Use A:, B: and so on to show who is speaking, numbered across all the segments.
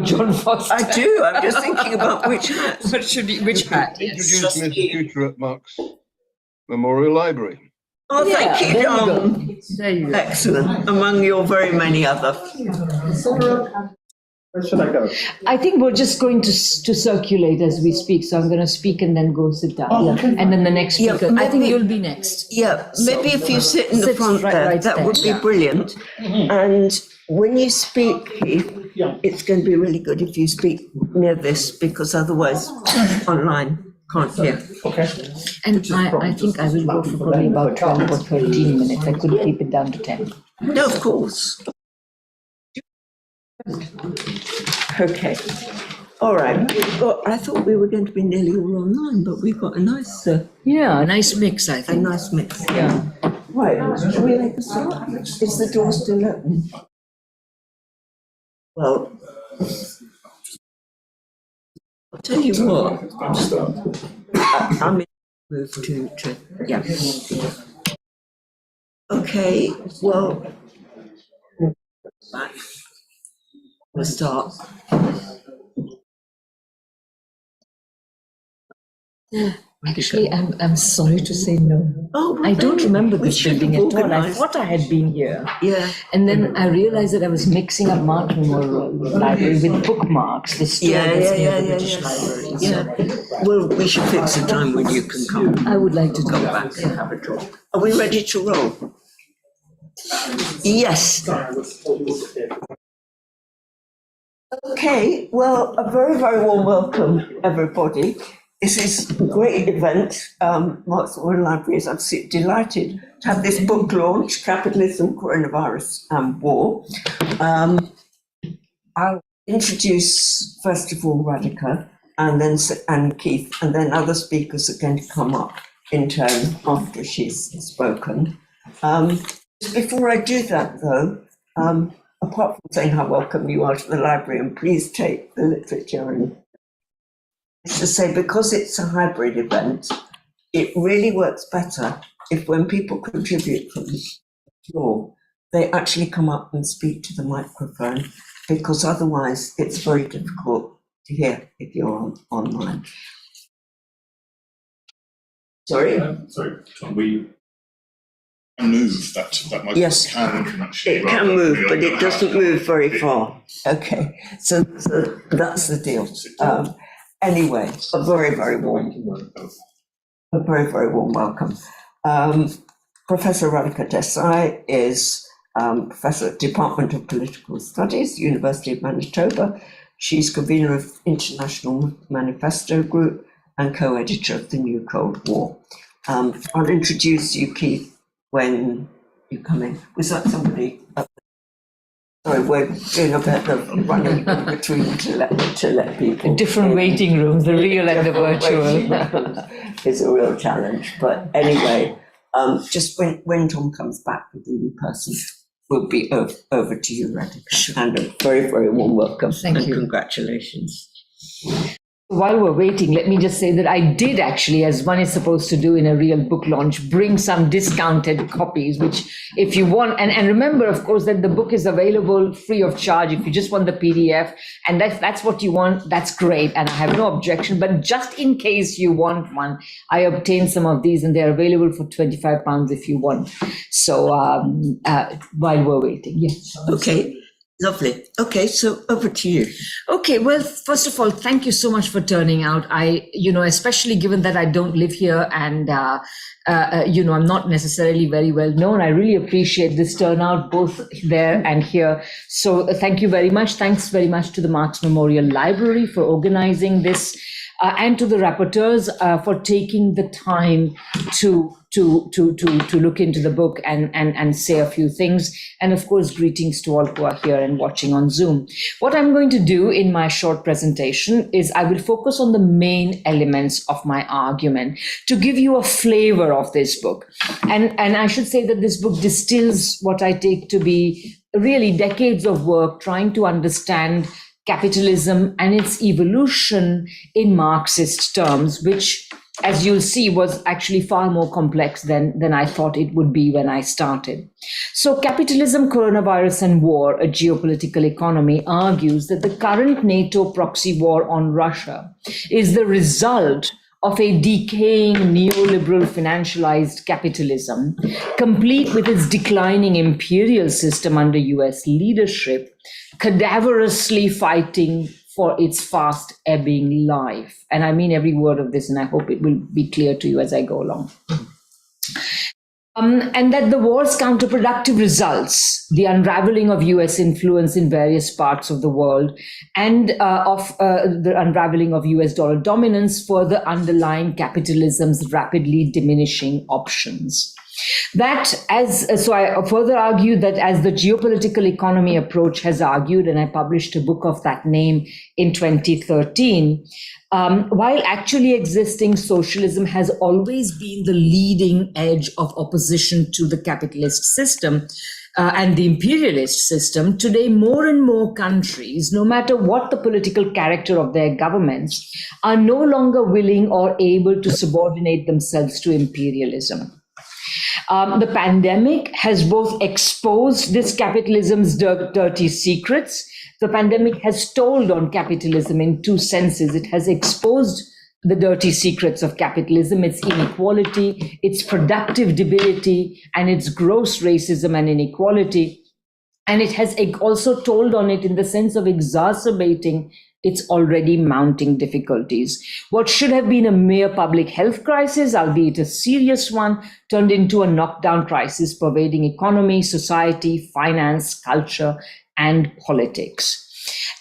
A: John Foster.
B: I do. I'm just thinking about which hat.
A: Which hat?
C: Introduce me as a tutor at Marx Memorial Library.
B: Oh, thank you, John.
A: There you go.
B: Excellent. Among your very many other.
C: Where should I go?
A: I think we're just going to circulate as we speak. So I'm going to speak and then go sit down.
C: Oh, okay.
A: And then the next
B: Yeah,
A: speaker. I think
B: maybe-
A: you'll be next.
B: Yeah, maybe if you sit in the
A: Sit
B: front
A: right-
B: there,
A: right
B: that
A: there,
B: would be
A: yeah.
B: brilliant. And when you speak, Keith, it's going to be really good if you speak near this, because otherwise online can't hear.
C: Okay.
A: And I think I will go for probably about 12 or 13 minutes. I couldn't keep it down to 10.
B: No, of course. Okay. All right. Well, I thought we were going to be nearly all online, but we've got a nice
A: Yeah, a nice mix, I
B: a
A: think.
B: nice mix.
A: Yeah.
B: Right. Shall we make a start? Is the door still open? Well, I'll tell you what. I'm in the move to yeah. Okay. Well, we'll start.
A: Actually, I'm sorry to say no.
B: Oh, well,
A: I don't
B: then
A: remember
B: we
A: this
B: should
A: building
B: have
A: at all. I
B: organised-
A: thought I had been here.
B: Yeah.
A: And then I realized that I was mixing up Marx Memorial Library with bookmarks, the store that's near the British Library. So
B: Yeah. Well, we should fix a time when you can come.
A: I would like to do
B: Come
A: that.
B: back and have a talk. Are we ready to roll? Yes. Okay, well, a very, very warm welcome, everybody. This is a great event. Marx Memorial Library is absolutely delighted to have this book launch, Capitalism, Coronavirus and War. I'll introduce, first of all, Radhika, and Keith, and then other speakers are going to come up in turn after she's spoken. Before I do that, though, apart from saying how welcome you are to the library, and please take the literature, and it's to say, because it's a hybrid event, it really works better if when people contribute from the floor, they actually come up and speak to the microphone, because otherwise it's very difficult to hear if you're online. Sorry?
D: Sorry, can we move that microphone?
B: Yes.
D: Can actually.
B: It can move, but it doesn't move very far. Okay, so that's the deal. Anyway, a very, very warm welcome. Professor Radhika Desai is Professor at Department of Political Studies, University of Manitoba. She's convener of International Manifesto Group and co-editor of The New Cold War. I'll introduce you, Keith, when you come in. Was that somebody? Sorry, we're doing a bit of running in between to let people.
A: Different waiting rooms, the real and the virtual.
B: It's a real challenge, but anyway, just when Tom comes back with the new person, we'll be over to you, Radhika. And a very, very warm welcome.
A: Thank
B: and
A: you.
B: Congratulations.
A: While we're waiting, let me just say that I did actually, as one is supposed to do in a real book launch, bring some discounted copies, which if you want, and remember, of course, that the book is available free of charge if you just want the PDF, and that's what you want, that's great, and I have no objection, but just in case you want one, I obtained some of these and they're available for £25 if you want. So while we're waiting, yes.
B: Okay. Lovely. Okay, so over to you.
A: Okay, well, first of all, thank you so much for turning out. Especially given that I don't live here and, I'm not necessarily very well known. I really appreciate this turnout, both there and here. So thank you very much. Thanks very much to the Marx Memorial Library for organizing this, and to the rapporteurs for taking the time to look into the book and say a few things. And of course, greetings to all who are here and watching on Zoom. What I'm going to do in my short presentation is I will focus on the main elements of my argument to give you a flavor of this book. And I should say that this book distills what I take to be really decades of work trying to understand capitalism and its evolution in Marxist terms, which as you'll see, was actually far more complex than I thought it would be when I started. So Capitalism, Coronavirus and War, a Geopolitical Economy, argues that the current NATO proxy war on Russia is the result of a decaying neoliberal financialized capitalism, complete with its declining imperial system under US leadership, cadaverously fighting for its fast ebbing life. And I mean every word of this, and I hope it will be clear to you as I go along. And that the war's counterproductive results, the unraveling of US influence in various parts of the world, and of the unraveling of US dollar dominance, further underline capitalism's rapidly diminishing options. So I further argue that, as the geopolitical economy approach has argued, and I published a book of that name in 2013, while actually existing, socialism has always been the leading edge of opposition to the capitalist system and the imperialist system. Today, more and more countries, no matter what the political character of their governments, are no longer willing or able to subordinate themselves to imperialism. The pandemic has both exposed this capitalism's dirty secrets. The pandemic has told on capitalism in two senses. It has exposed the dirty secrets of capitalism, its inequality, its productive debility, and its gross racism and inequality. And it has also told on it in the sense of exacerbating its already mounting difficulties. What should have been a mere public health crisis, albeit a serious one, turned into a knockdown crisis pervading economy, society, finance, culture, and politics.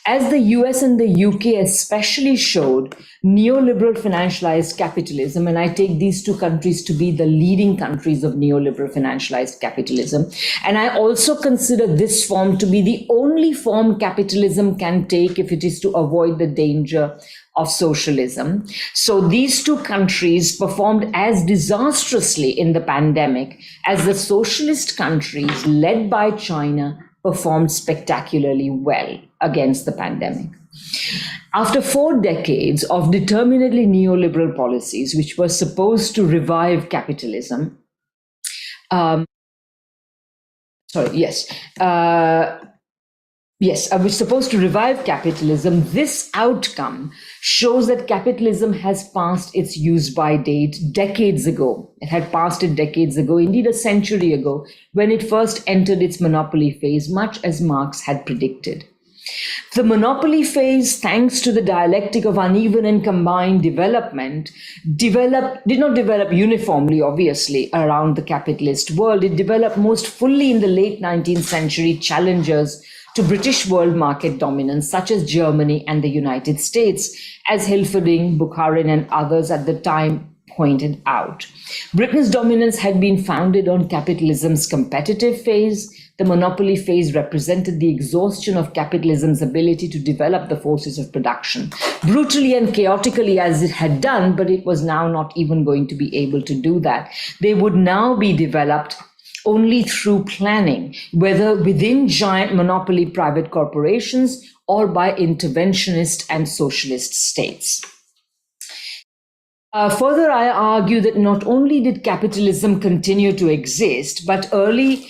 A: As the US and the UK especially showed, neoliberal financialized capitalism, and I take these two countries to be the leading countries of neoliberal financialized capitalism, and I also consider this form to be the only form capitalism can take if it is to avoid the danger of socialism. So these two countries performed as disastrously in the pandemic as the socialist countries led by China performed spectacularly well against the pandemic. After 4 decades of determinedly neoliberal policies, which were supposed to revive capitalism, I was supposed to revive capitalism. This outcome shows that capitalism has passed its use-by date decades ago. It had passed it decades ago, indeed a century ago, when it first entered its monopoly phase, much as Marx had predicted. The monopoly phase, thanks to the dialectic of uneven and combined development, did not develop uniformly, obviously, around the capitalist world. It developed most fully in the late 19th century challengers to British world market dominance, such as Germany and the United States, as Hilferding, Bukharin, and others at the time pointed out. Britain's dominance had been founded on capitalism's competitive phase. The monopoly phase represented the exhaustion of capitalism's ability to develop the forces of production, brutally and chaotically as it had done, but it was now not even going to be able to do that. They would now be developed only through planning, whether within giant monopoly private corporations or by interventionist and socialist states. Further, I argue that not only did capitalism continue to exist, but early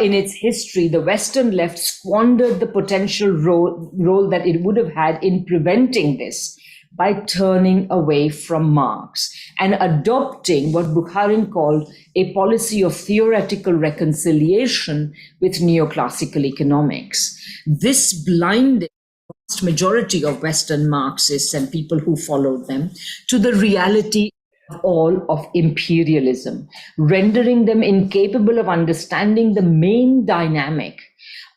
A: in its history, the Western left squandered the potential role that it would have had in preventing this by turning away from Marx and adopting what Bukharin called a policy of theoretical reconciliation with neoclassical economics. This blinded the vast majority of Western Marxists and people who followed them to the reality of imperialism, rendering them incapable of understanding the main dynamic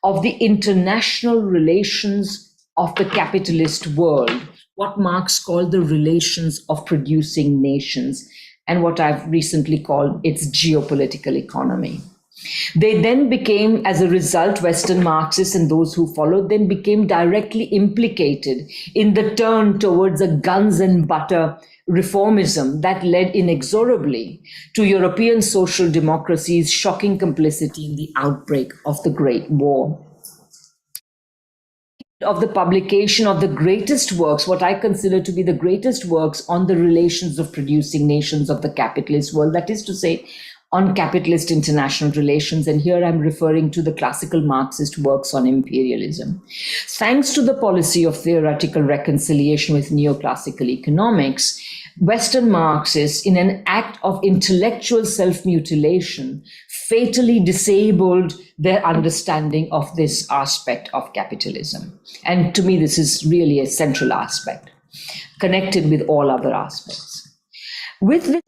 A: of the international relations of the capitalist world, what Marx called the relations of producing nations, and what I've recently called its geopolitical economy. They then became, as a result, Western Marxists and those who followed them became directly implicated in the turn towards a guns and butter reformism that led inexorably to European social democracy's shocking complicity in the outbreak of the Great War. of the publication of the greatest works, what I consider to be the greatest works on the relations of producing nations of the capitalist world, that is to say, on capitalist international relations. And here I'm referring to the classical Marxist works on imperialism. Thanks to the policy of theoretical reconciliation with neoclassical economics, Western Marxists, in an act of intellectual self-mutilation, fatally disabled their understanding of this aspect of capitalism. And to me, this is really a central aspect, connected with all other aspects. With this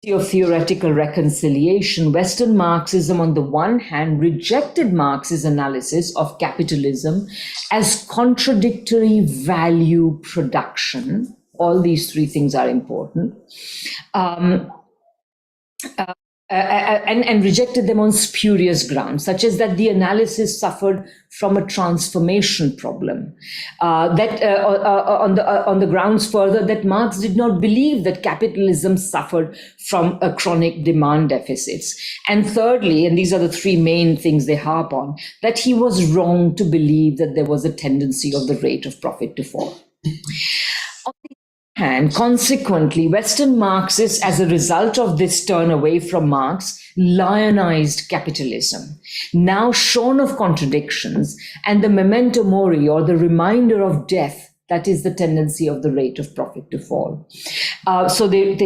A: of theoretical reconciliation, Western Marxism, on the one hand, rejected Marx's analysis of capitalism as contradictory value production. All these three things are important. And rejected them on spurious grounds, such as that the analysis suffered from a transformation problem. On the grounds further that Marx did not believe that capitalism suffered from a chronic demand deficits. And thirdly, and these are the three main things they harp on, that he was wrong to believe that there was a tendency of the rate of profit to fall. And consequently, Western Marxists, as a result of this turn away from Marx, lionized capitalism, now shorn of contradictions, and the memento mori, or the reminder of death, that is the tendency of the rate of profit to fall. So they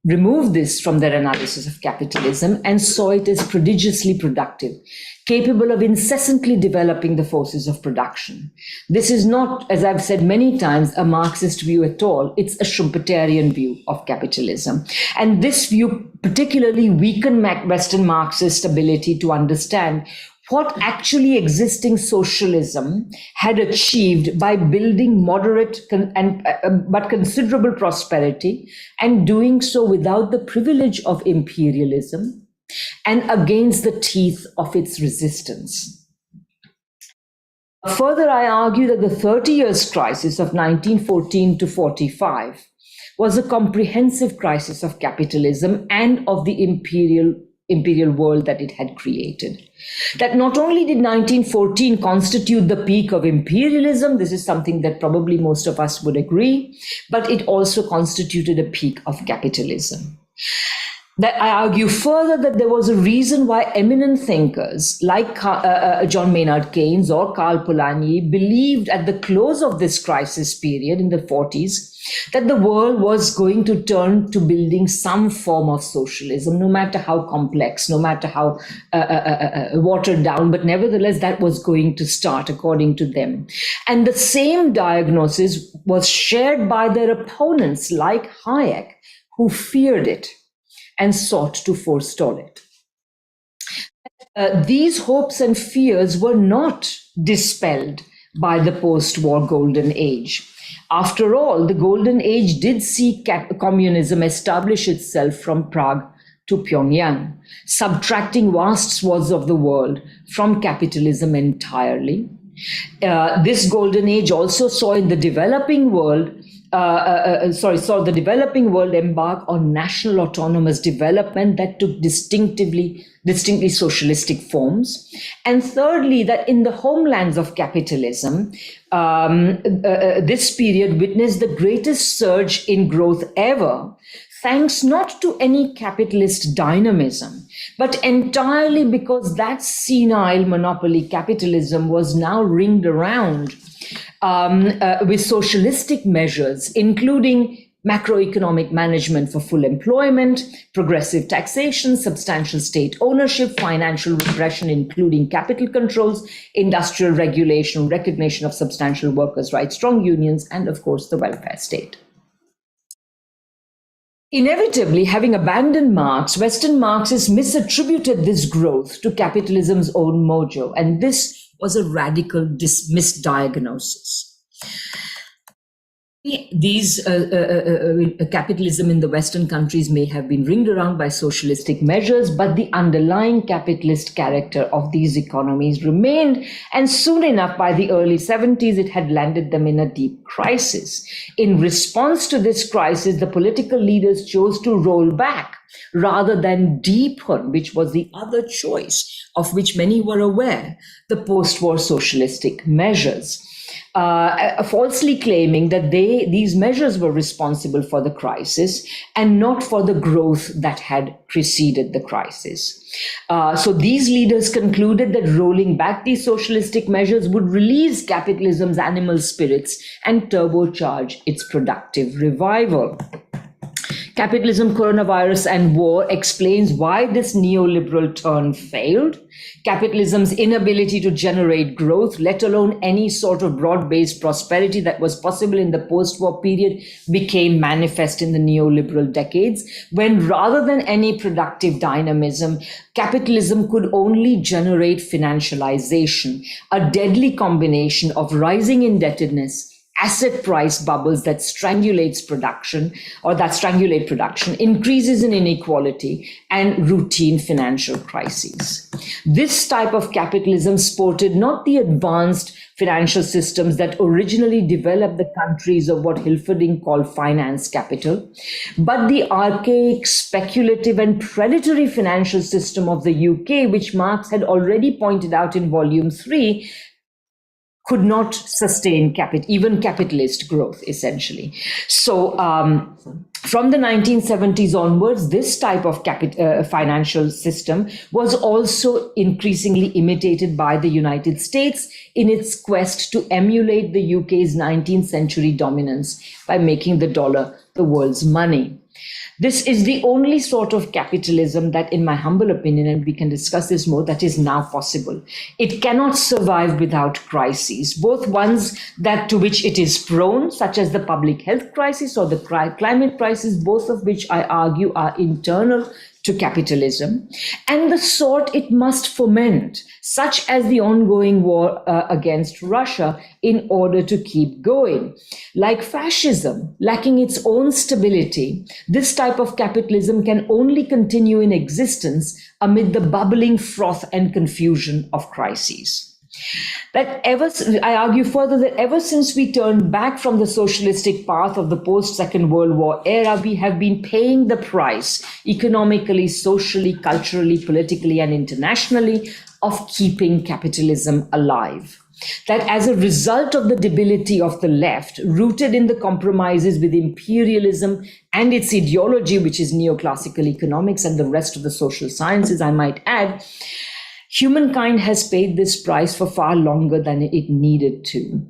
A: removed this from their analysis of capitalism and saw it as prodigiously productive, capable of incessantly developing the forces of production. This is not, as I've said many times, a Marxist view at all. It's a Schumpeterian view of capitalism. And this view particularly weakened Western Marxist ability to understand what actually existing socialism had achieved by building moderate but considerable prosperity, and doing so without the privilege of imperialism and against the teeth of its resistance. Further, I argue that the 30 years crisis of 1914 to 45 was a comprehensive crisis of capitalism and of the imperial world that it had created. That not only did 1914 constitute the peak of imperialism, this is something that probably most of us would agree, but it also constituted a peak of capitalism. That I argue further that there was a reason why eminent thinkers like John Maynard Keynes or Karl Polanyi believed at the close of this crisis period in the 40s that the world was going to turn to building some form of socialism, no matter how complex, no matter how watered down, but nevertheless that was going to start according to them. And the same diagnosis was shared by their opponents like Hayek, who feared it and sought to forestall it. These hopes and fears were not dispelled by the post-war golden age. After all, the golden age did see communism establish itself from Prague to Pyongyang, subtracting vast swaths of the world from capitalism entirely. This golden age also saw in the developing world saw the developing world embark on national autonomous development that took distinctly socialistic forms. And thirdly, that in the homelands of capitalism, this period witnessed the greatest surge in growth ever, thanks not to any capitalist dynamism, but entirely because that senile monopoly capitalism was now ringed around with socialistic measures, including macroeconomic management for full employment, progressive taxation, substantial state ownership, financial repression, including capital controls, industrial regulation, recognition of substantial workers' rights, strong unions, and of course the welfare state. Inevitably, having abandoned Marx, Western Marxists misattributed this growth to capitalism's own mojo, and this was a radical misdiagnosis. these capitalism in the Western countries may have been ringed around by socialistic measures, but the underlying capitalist character of these economies remained, and soon enough, by the early 70s, it had landed them in a deep crisis. In response to this crisis, the political leaders chose to roll back rather than deepen, which was the other choice of which many were aware, the post-war socialistic measures. Falsely claiming that these measures were responsible for the crisis and not for the growth that had preceded the crisis. So these leaders concluded that rolling back these socialistic measures would release capitalism's animal spirits and turbocharge its productive revival. Capitalism, Coronavirus and War explains why this neoliberal turn failed. Capitalism's inability to generate growth, let alone any sort of broad-based prosperity that was possible in the post-war period, became manifest in the neoliberal decades, when rather than any productive dynamism, capitalism could only generate financialization, a deadly combination of rising indebtedness, asset price bubbles that strangulate production, increases in inequality, and routine financial crises. This type of capitalism sported not the advanced financial systems that originally developed the countries of what Hilferding called finance capital, but the archaic, speculative, and predatory financial system of the UK, which Marx had already pointed out in Volume 3, could not sustain even capitalist growth, essentially. So from the 1970s onwards, this type of financial system was also increasingly imitated by the United States in its quest to emulate the UK's 19th century dominance by making the dollar the world's money. This is the only sort of capitalism that, in my humble opinion, and we can discuss this more, that is now possible. It cannot survive without crises, both ones that to which it is prone, such as the public health crisis or the climate crisis, both of which I argue are internal to capitalism, and the sort it must foment, such as the ongoing war against Russia, in order to keep going. Like fascism, lacking its own stability, this type of capitalism can only continue in existence amid the bubbling froth and confusion of crises. I argue further that ever since we turned back from the socialistic path of the post-Second World War era, we have been paying the price economically, socially, culturally, politically, and internationally of keeping capitalism alive. That as a result of the debility of the left, rooted in the compromises with imperialism and its ideology, which is neoclassical economics and the rest of the social sciences, I might add, humankind has paid this price for far longer than it needed to.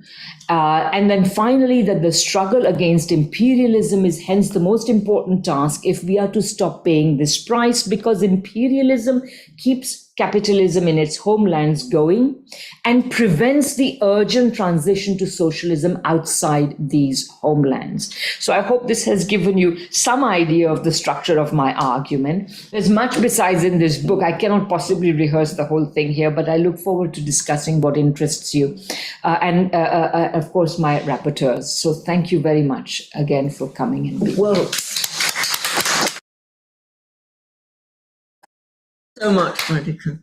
A: And then finally, that the struggle against imperialism is hence the most important task if we are to stop paying this price, because imperialism keeps capitalism in its homelands going and prevents the urgent transition to socialism outside these homelands. So I hope this has given you some idea of the structure of my argument. There's much besides in this book. I cannot possibly rehearse the whole thing here, but I look forward to discussing what interests you and of course my rapporteurs. So thank you very much again for coming and being
B: Well, so much, Radhika.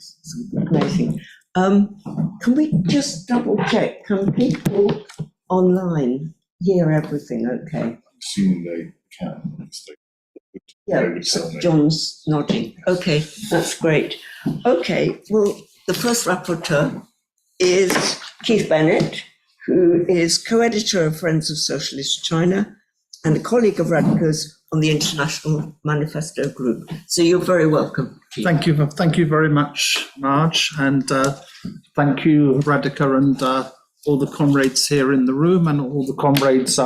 B: Amazing. Can we just double check? Can people online hear everything okay?
D: Assuming they can.
B: Yeah,
D: They would tell me.
B: John's nodding. Okay, that's great. Okay, well, the first rapporteur is Keith Bennett, who is co-editor of Friends of Socialist China and a colleague of Radhika's on the International Manifesto group. So you're very welcome, Keith.
E: Thank you very much, Marge, and thank you, Radhika, and all the comrades here in the room and all the comrades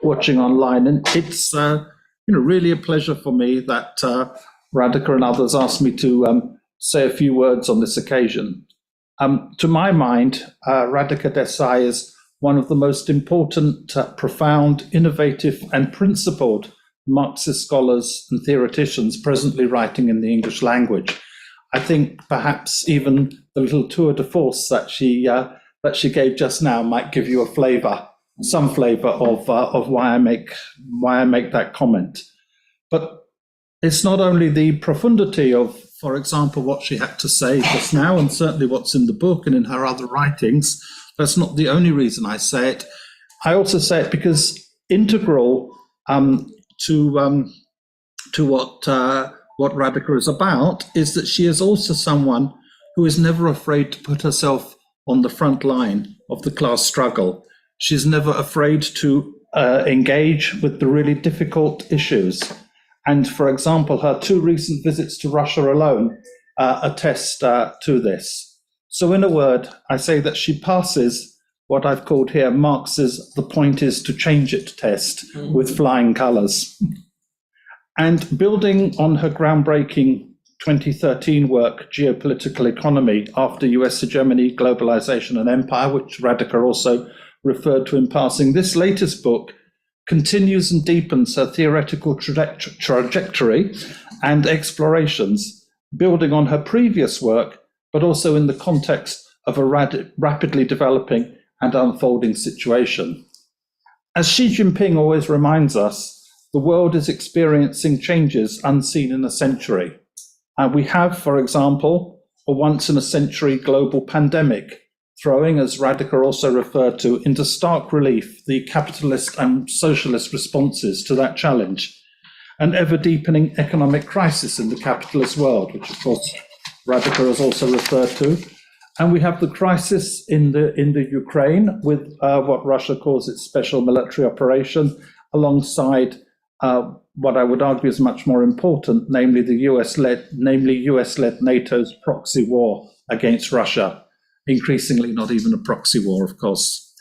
E: watching online. And it's really a pleasure for me that Radhika and others asked me to say a few words on this occasion. To my mind, Radhika Desai is one of the most important, profound, innovative, and principled Marxist scholars and theoreticians presently writing in the English language. I think perhaps even the little tour de force that she gave just now might give you a flavour flavour of why I make that comment. But it's not only the profundity of, for example, what she had to say just now, and certainly what's in the book and in her other writings. That's not the only reason I say it. I also say it because integral to what Radhika is about is that she is also someone who is never afraid to put herself on the front line of the class struggle. She's never afraid to engage with the really difficult issues. And for example, her 2 recent visits to Russia alone attest to this. So in a word, I say that she passes what I've called here Marx's "the point is to change it" test with flying colours. And building on her groundbreaking 2013 work, Geopolitical Economy, After US Hegemony, Globalization and Empire, which Radhika also referred to in passing, this latest book continues and deepens her theoretical trajectory and explorations, building on her previous work, but also in the context of a rapidly developing and unfolding situation. As Xi Jinping always reminds us, the world is experiencing changes unseen in a century. And we have, for example, a once-in-a-century global pandemic, throwing, as Radhika also referred to, into stark relief the capitalist and socialist responses to that challenge, an ever-deepening economic crisis in the capitalist world, which of course Radhika has also referred to. And we have the crisis in the Ukraine with what Russia calls its special military operation, alongside what I would argue is much more important, namely US-led NATO's proxy war against Russia. Increasingly not even a proxy war, of course.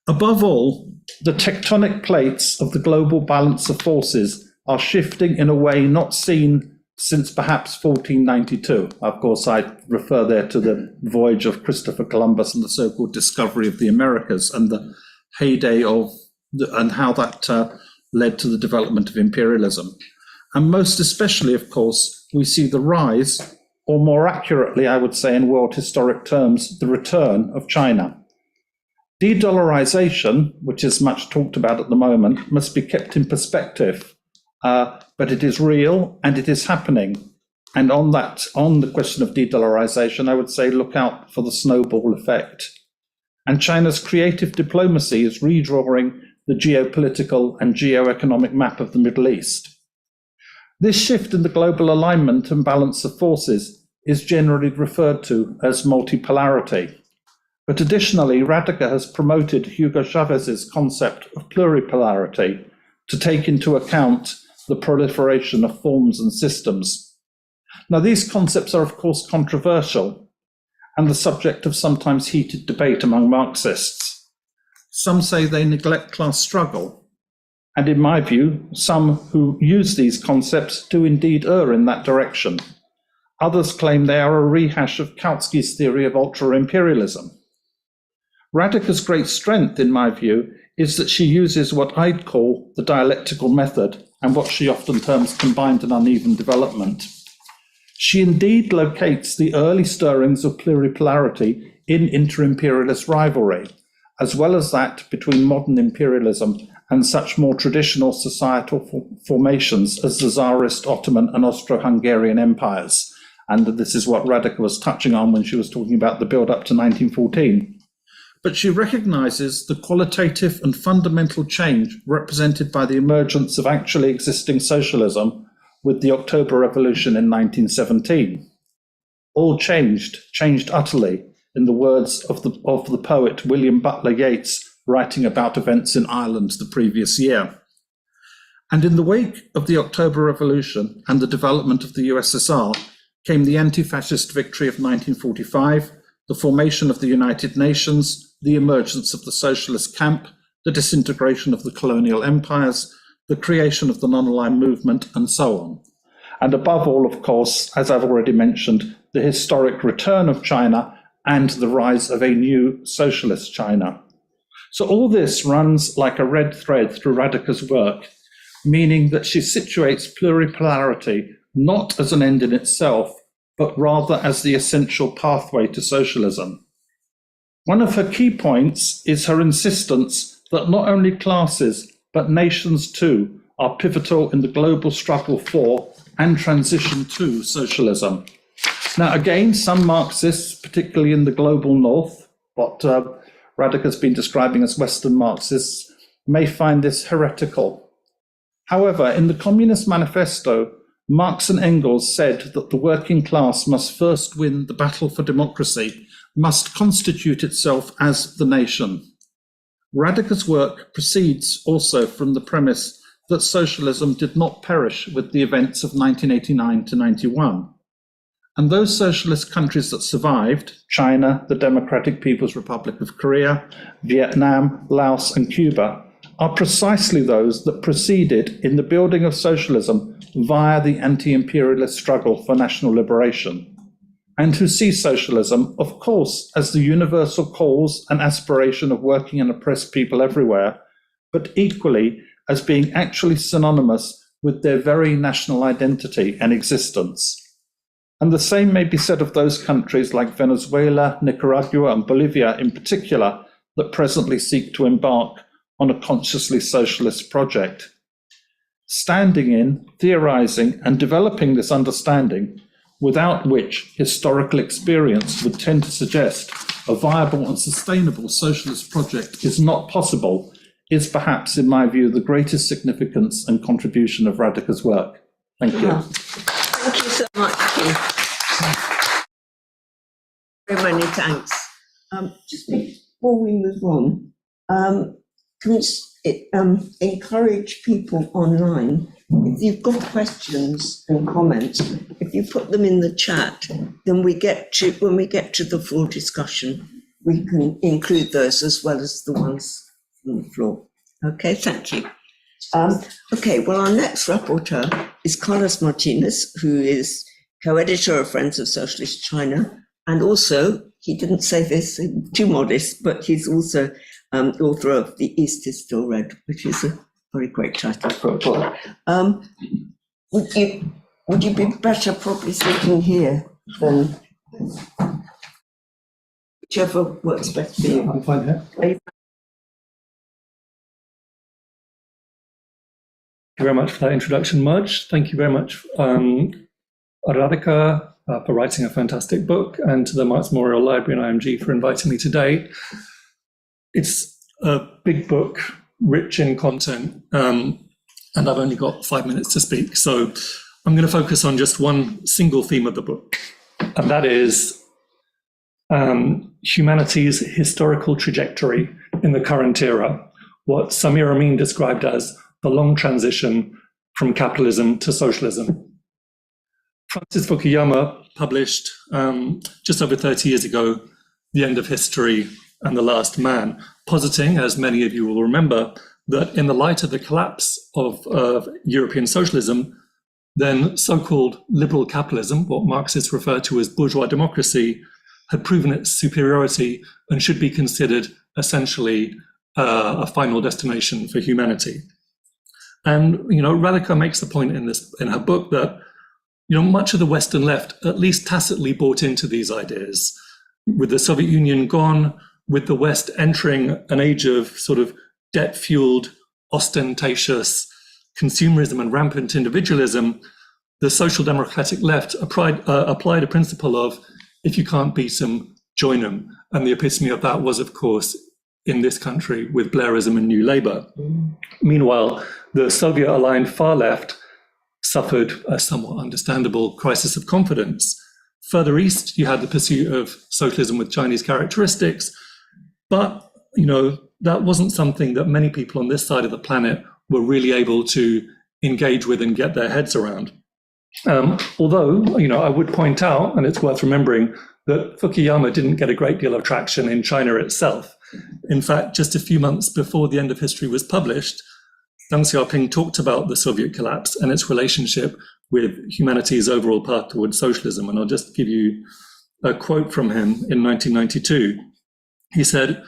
E: Above all, the tectonic plates of the global balance of forces are shifting in a way not seen since perhaps 1492. Of course, I refer there to the voyage of Christopher Columbus and the so-called discovery of the Americas and the heyday and how that led to the development of imperialism. And most especially, of course, we see the rise, or more accurately, I would say in world historic terms, the return of China. De-dollarization, which is much talked about at the moment, must be kept in perspective, but it is real and it is happening. And on the question of de-dollarization, I would say look out for the snowball effect. And China's creative diplomacy is redrawing the geopolitical and geoeconomic map of the Middle East. This shift in the global alignment and balance of forces is generally referred to as multipolarity. But additionally, Radhika has promoted Hugo Chavez's concept of pluripolarity to take into account the proliferation of forms and systems. Now, these concepts are, of course, controversial and the subject of sometimes heated debate among Marxists. Some say they neglect class struggle, and in my view, some who use these concepts do indeed err in that direction. Others claim they are a rehash of Kautsky's theory of ultra-imperialism. Radhika's great strength, in my view, is that she uses what I'd call the dialectical method and what she often terms combined and uneven development. She indeed locates the early stirrings of pluripolarity in inter-imperialist rivalry, as well as that between modern imperialism and such more traditional societal formations as the Tsarist, Ottoman and Austro-Hungarian empires. And this is what Radhika was touching on when she was talking about the build-up to 1914. But she recognizes the qualitative and fundamental change represented by the emergence of actually existing socialism with the October Revolution in 1917. All changed utterly, in the words of the poet William Butler Yeats, writing about events in Ireland the previous year. And in the wake of the October Revolution and the development of the USSR came the anti-fascist victory of 1945, the formation of the United Nations, the emergence of the socialist camp, the disintegration of the colonial empires, the creation of the non-aligned movement, and so on. And above all, of course, as I've already mentioned, the historic return of China and the rise of a new socialist China. So all this runs like a red thread through Radhika's work, meaning that she situates pluripolarity not as an end in itself, but rather as the essential pathway to socialism. One of her key points is her insistence that not only classes, but nations too, are pivotal in the global struggle for and transition to socialism. Now, again, some Marxists, particularly in the global north, what Radhika has been describing as Western Marxists, may find this heretical. However, in the Communist Manifesto, Marx and Engels said that the working class must first win the battle for democracy, must constitute itself as the nation. Radhika's work proceeds also from the premise that socialism did not perish with the events of 1989 to 91. And those socialist countries that survived, China, the Democratic People's Republic of Korea, Vietnam, Laos, and Cuba, are precisely those that proceeded in the building of socialism via the anti-imperialist struggle for national liberation, and who see socialism, of course, as the universal cause and aspiration of working and oppressed people everywhere, but equally as being actually synonymous with their very national identity and existence. And the same may be said of those countries like Venezuela, Nicaragua, and Bolivia in particular, that presently seek to embark on a consciously socialist project. Standing in, theorizing, and developing this understanding, without which historical experience would tend to suggest a viable and sustainable socialist project is not possible, is perhaps, in my view, the greatest significance and contribution of Radhika's work. Thank you.
B: Thank you so much, Keith. Very many thanks. Just before we move on, can you encourage people online, if you've got questions and comments, if you put them in the chat, then when we get to the full discussion, we can include those as well as the ones from the floor. Okay, thank you. Okay, well, our next rapporteur is Carlos Martinez, who is co-editor of Friends of Socialist China, and also, he didn't say this, too modest, but he's also author of The East is Still Red, which is a very great title for a book. Would you be better probably sitting here than whichever works best for you?
F: I'm fine here.
B: Are you-
F: Thank you very much for that introduction, Marge. Thank you very much, Radhika, for writing a fantastic book, and to the Marx Memorial Library and IMG for inviting me today. It's a big book, rich in content, and I've only got 5 minutes to speak. So I'm going to focus on just one single theme of the book, and that is humanity's historical trajectory in the current era, what Samir Amin described as the long transition from capitalism to socialism. Francis Fukuyama published just over 30 years ago, The End of History and the Last Man, positing, as many of you will remember, that in the light of the collapse of European socialism, then so-called liberal capitalism, what Marxists refer to as bourgeois democracy, had proven its superiority and should be considered essentially a final destination for humanity. And Radhika makes the point in her book that much of the Western left at least tacitly bought into these ideas. With the Soviet Union gone, with the West entering an age of sort of debt-fueled, ostentatious consumerism and rampant individualism, the social democratic left applied a principle of, if you can't beat them, join them. And the epitome of that was, of course, in this country with Blairism and New Labour. Meanwhile, the Soviet-aligned far left suffered a somewhat understandable crisis of confidence. Further east, you had the pursuit of socialism with Chinese characteristics, but that wasn't something that many people on this side of the planet were really able to engage with and get their heads around. Although, I would point out, and it's worth remembering, that Fukuyama didn't get a great deal of traction in China itself. In fact, just a few months before The End of History was published, Deng Xiaoping talked about the Soviet collapse and its relationship with humanity's overall path towards socialism. And I'll just give you a quote from him in 1992. He said,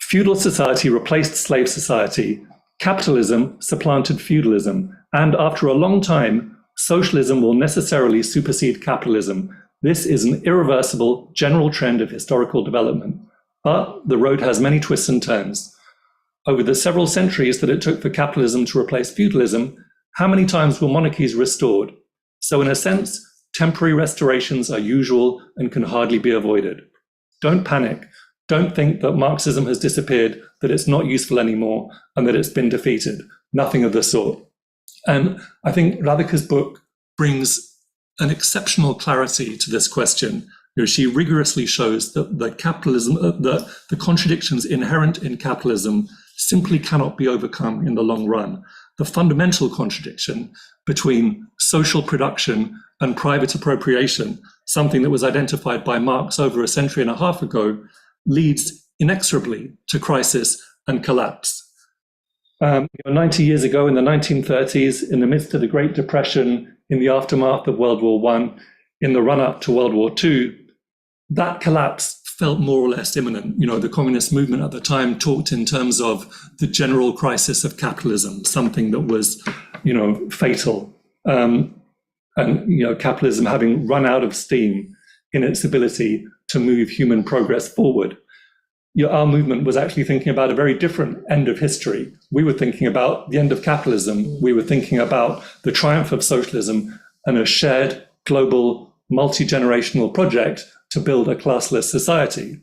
F: "Feudal society replaced slave society. Capitalism supplanted feudalism. And after a long time, socialism will necessarily supersede capitalism. This is an irreversible general trend of historical development. But the road has many twists and turns." over the several centuries that it took for capitalism to replace feudalism, how many times were monarchies restored? So in a sense, temporary restorations are usual and can hardly be avoided. Don't panic. Don't think that Marxism has disappeared, that it's not useful anymore, and that it's been defeated. Nothing of the sort. And I think Radhika's book brings an exceptional clarity to this question. She rigorously shows that the contradictions inherent in capitalism simply cannot be overcome in the long run. The fundamental contradiction between social production and private appropriation, something that was identified by Marx over a century and a half ago, leads inexorably to crisis and collapse. 90 years ago, in the 1930s, in the midst of the Great Depression, in the aftermath of World War I, in the run-up to World War II, that collapse felt more or less imminent. The communist movement at the time talked in terms of the general crisis of capitalism, something that was, fatal. And capitalism having run out of steam in its ability to move human progress forward. Our movement was actually thinking about a very different end of history. We were thinking about the end of capitalism. We were thinking about the triumph of socialism and a shared global multi-generational project to build a classless society.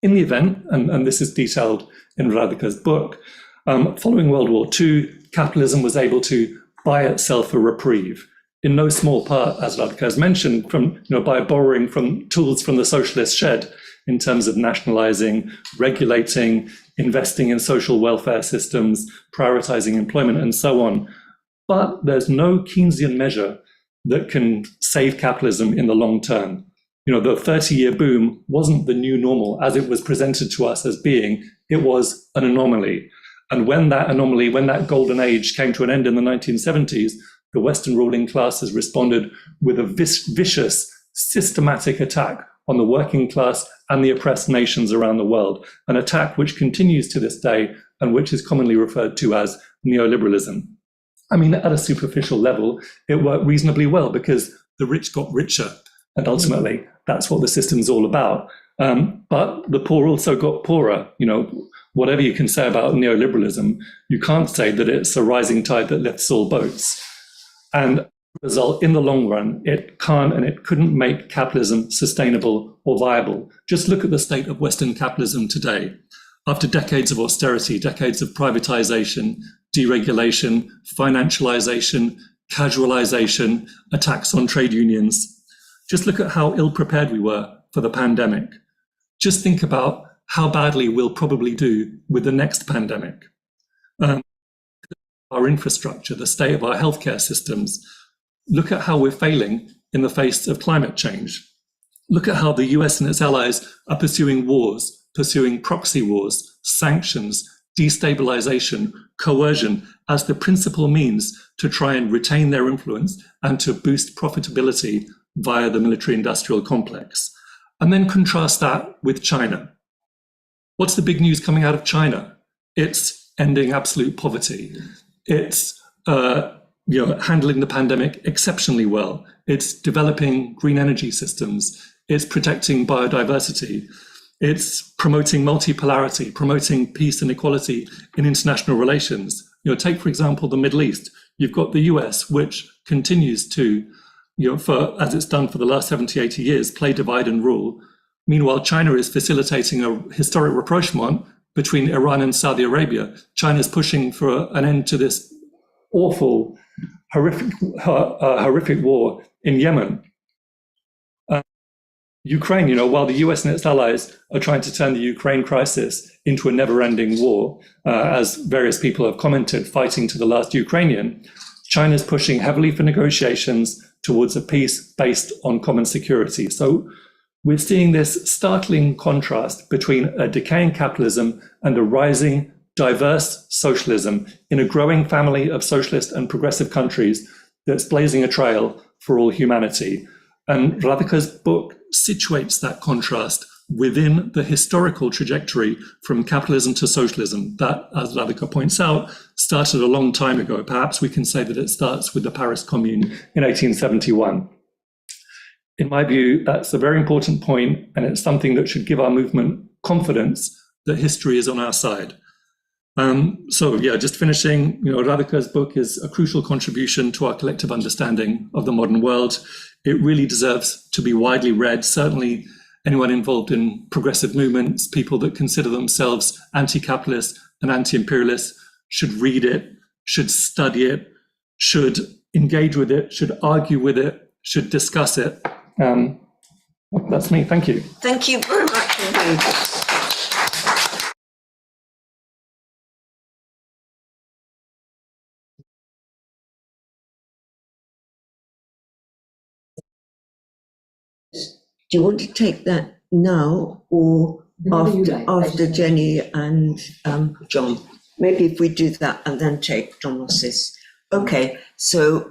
F: In the event, and this is detailed in Radhika's book, following World War II, capitalism was able to buy itself a reprieve, in no small part, as Radhika has mentioned, by borrowing from tools from the socialist shed in terms of nationalizing, regulating, investing in social welfare systems, prioritizing employment, and so on. But there's no Keynesian measure that can save capitalism in the long term. The 30-year boom wasn't the new normal as it was presented to us as being. It was an anomaly. And when that golden age came to an end in the 1970s, the Western ruling classes responded with a vicious, systematic attack on the working class and the oppressed nations around the world, an attack which continues to this day and which is commonly referred to as neoliberalism. At a superficial level, it worked reasonably well because the rich got richer, and ultimately that's what the system's all about. But the poor also got poorer. Whatever you can say about neoliberalism, you can't say that it's a rising tide that lifts all boats. And as a result, in the long run, it can't and it couldn't make capitalism sustainable or viable. Just look at the state of Western capitalism today. After decades of austerity, decades of privatization, deregulation, financialization, casualization, attacks on trade unions, just look at how ill-prepared we were for the pandemic. Just think about how badly we'll probably do with the next pandemic. Our infrastructure, the state of our healthcare systems. Look at how we're failing in the face of climate change. Look at how the US and its allies are pursuing wars, pursuing proxy wars, sanctions, destabilization, coercion as the principal means to try and retain their influence and to boost profitability via the military-industrial complex. And then contrast that with China. What's the big news coming out of China? It's ending absolute poverty. It's handling the pandemic exceptionally well. It's developing green energy systems. It's protecting biodiversity. It's promoting multipolarity, promoting peace and equality in international relations. Take, for example, the Middle East. You've got the US, which continues to, as it's done for the last 70, 80 years, play divide and rule. Meanwhile, China is facilitating a historic rapprochement between Iran and Saudi Arabia. China's pushing for an end to this awful, horrific war in Yemen. Ukraine, while the US and its allies are trying to turn the Ukraine crisis into a never-ending war, as various people have commented, fighting to the last Ukrainian, China's pushing heavily for negotiations towards a peace based on common security. So we're seeing this startling contrast between a decaying capitalism and a rising, diverse socialism in a growing family of socialist and progressive countries that's blazing a trail for all humanity. And Radhika's book situates that contrast within the historical trajectory from capitalism to socialism that, as Radhika points out, started a long time ago. Perhaps we can say that it starts with the Paris Commune in 1871. In my view, that's a very important point, and it's something that should give our movement confidence that history is on our side. So yeah, just finishing, Radhika's book is a crucial contribution to our collective understanding of the modern world. It really deserves to be widely read. Certainly anyone involved in progressive movements, people that consider themselves anti-capitalist and anti-imperialist should read it, should study it, should engage with it, should argue with it, should discuss it. That's me. Thank you.
B: Thank you very much indeed. Do you want to take that now or after Jenny and John? Maybe if we do that and then take Thomas's. Okay, so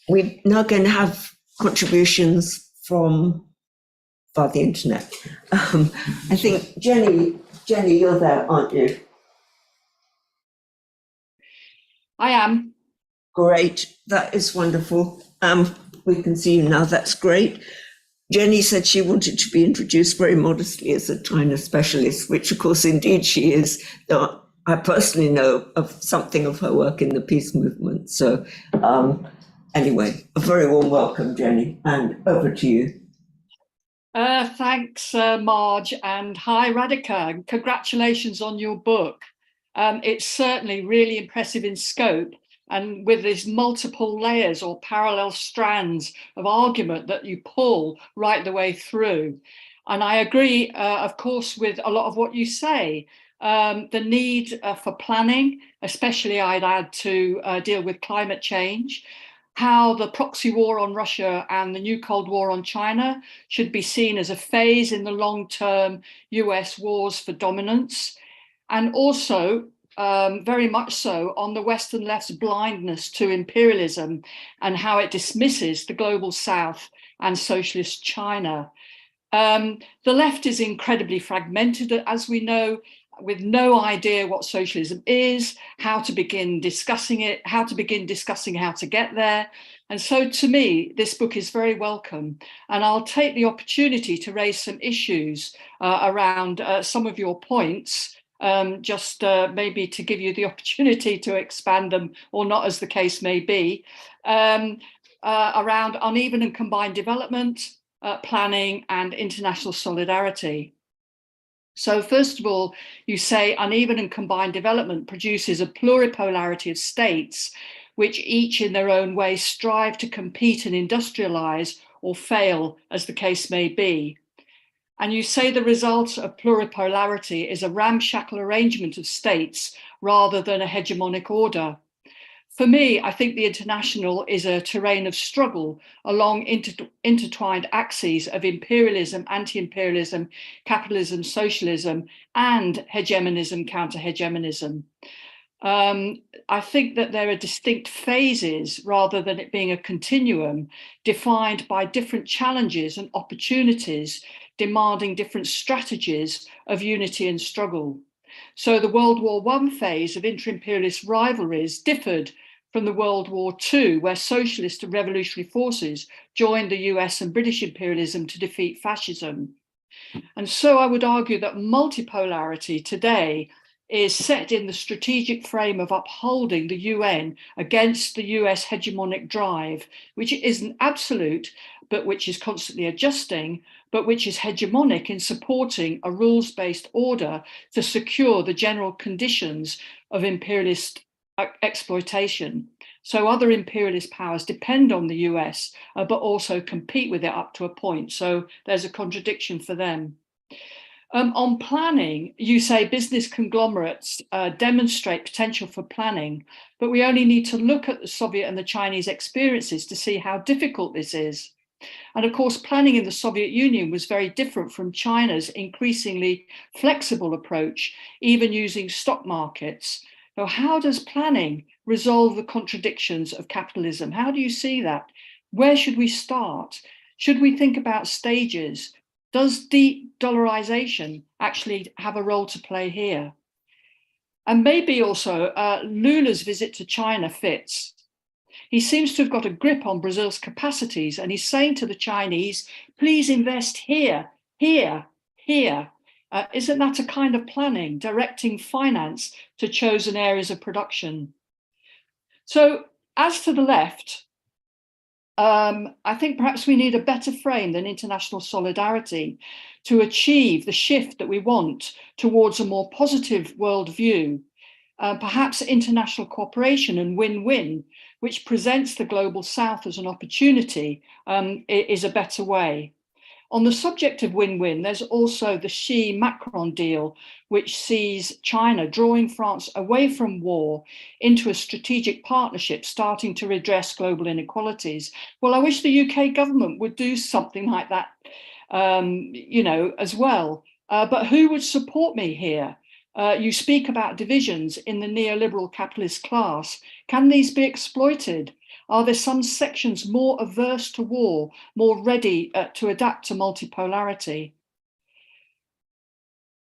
B: we're now going to have contributions from the internet. I think Jenny, you're there, aren't you?
G: I am.
B: Great, that is wonderful. We can see you now, that's great. Jenny said she wanted to be introduced very modestly as a China specialist, which of course indeed she is. I personally know of something of her work in the peace movement. So anyway, a very warm welcome, Jenny, and over to you.
G: Thanks, Marge, and hi, Radhika, and congratulations on your book. It's certainly really impressive in scope, and with these multiple layers or parallel strands of argument that you pull right the way through. And I agree, of course, with a lot of what you say. The need for planning, especially I'd add to deal with climate change, how the proxy war on Russia and the new Cold War on China should be seen as a phase in the long-term US wars for dominance, and also very much so on the Western left's blindness to imperialism and how it dismisses the global South and socialist China. The left is incredibly fragmented, as we know, with no idea what socialism is, how to begin discussing it, how to get there. And so to me, this book is very welcome. And I'll take the opportunity to raise some issues around some of your points, just maybe to give you the opportunity to expand them or not, as the case may be, around uneven and combined development, planning and international solidarity. So first of all, you say uneven and combined development produces a pluripolarity of states, which each in their own way strive to compete and industrialize or fail, as the case may be. And you say the result of pluripolarity is a ramshackle arrangement of states rather than a hegemonic order. For me, I think the international is a terrain of struggle along intertwined axes of imperialism, anti-imperialism, capitalism, socialism, and hegemonism, counter-hegemonism. I think that there are distinct phases rather than it being a continuum defined by different challenges and opportunities demanding different strategies of unity and struggle. So the World War I phase of inter-imperialist rivalries differed from the World War II, where socialist and revolutionary forces joined the US and British imperialism to defeat fascism. And so I would argue that multipolarity today is set in the strategic frame of upholding the UN against the US hegemonic drive, which isn't absolute, but which is constantly adjusting, but which is hegemonic in supporting a rules-based order to secure the general conditions of imperialist exploitation. So other imperialist powers depend on the US, but also compete with it up to a point. So there's a contradiction for them. On planning, you say business conglomerates demonstrate potential for planning, but we only need to look at the Soviet and the Chinese experiences to see how difficult this is. And of course, planning in the Soviet Union was very different from China's increasingly flexible approach, even using stock markets. So how does planning resolve the contradictions of capitalism? How do you see that? Where should we start? Should we think about stages? Does de-dollarization actually have a role to play here? And maybe also Lula's visit to China fits. He seems to have got a grip on Brazil's capacities, and he's saying to the Chinese, please invest here, here, here. Isn't that a kind of planning, directing finance to chosen areas of production? So as to the left, I think perhaps we need a better frame than international solidarity to achieve the shift that we want towards a more positive worldview. Perhaps international cooperation and win-win, which presents the global south as an opportunity, is a better way. On the subject of win-win, there's also the Xi-Macron deal, which sees China drawing France away from war into a strategic partnership starting to redress global inequalities. Well, I wish the UK government would do something like that, as well. But who would support me here? You speak about divisions in the neoliberal capitalist class. Can these be exploited? Are there some sections more averse to war, more ready to adapt to multipolarity?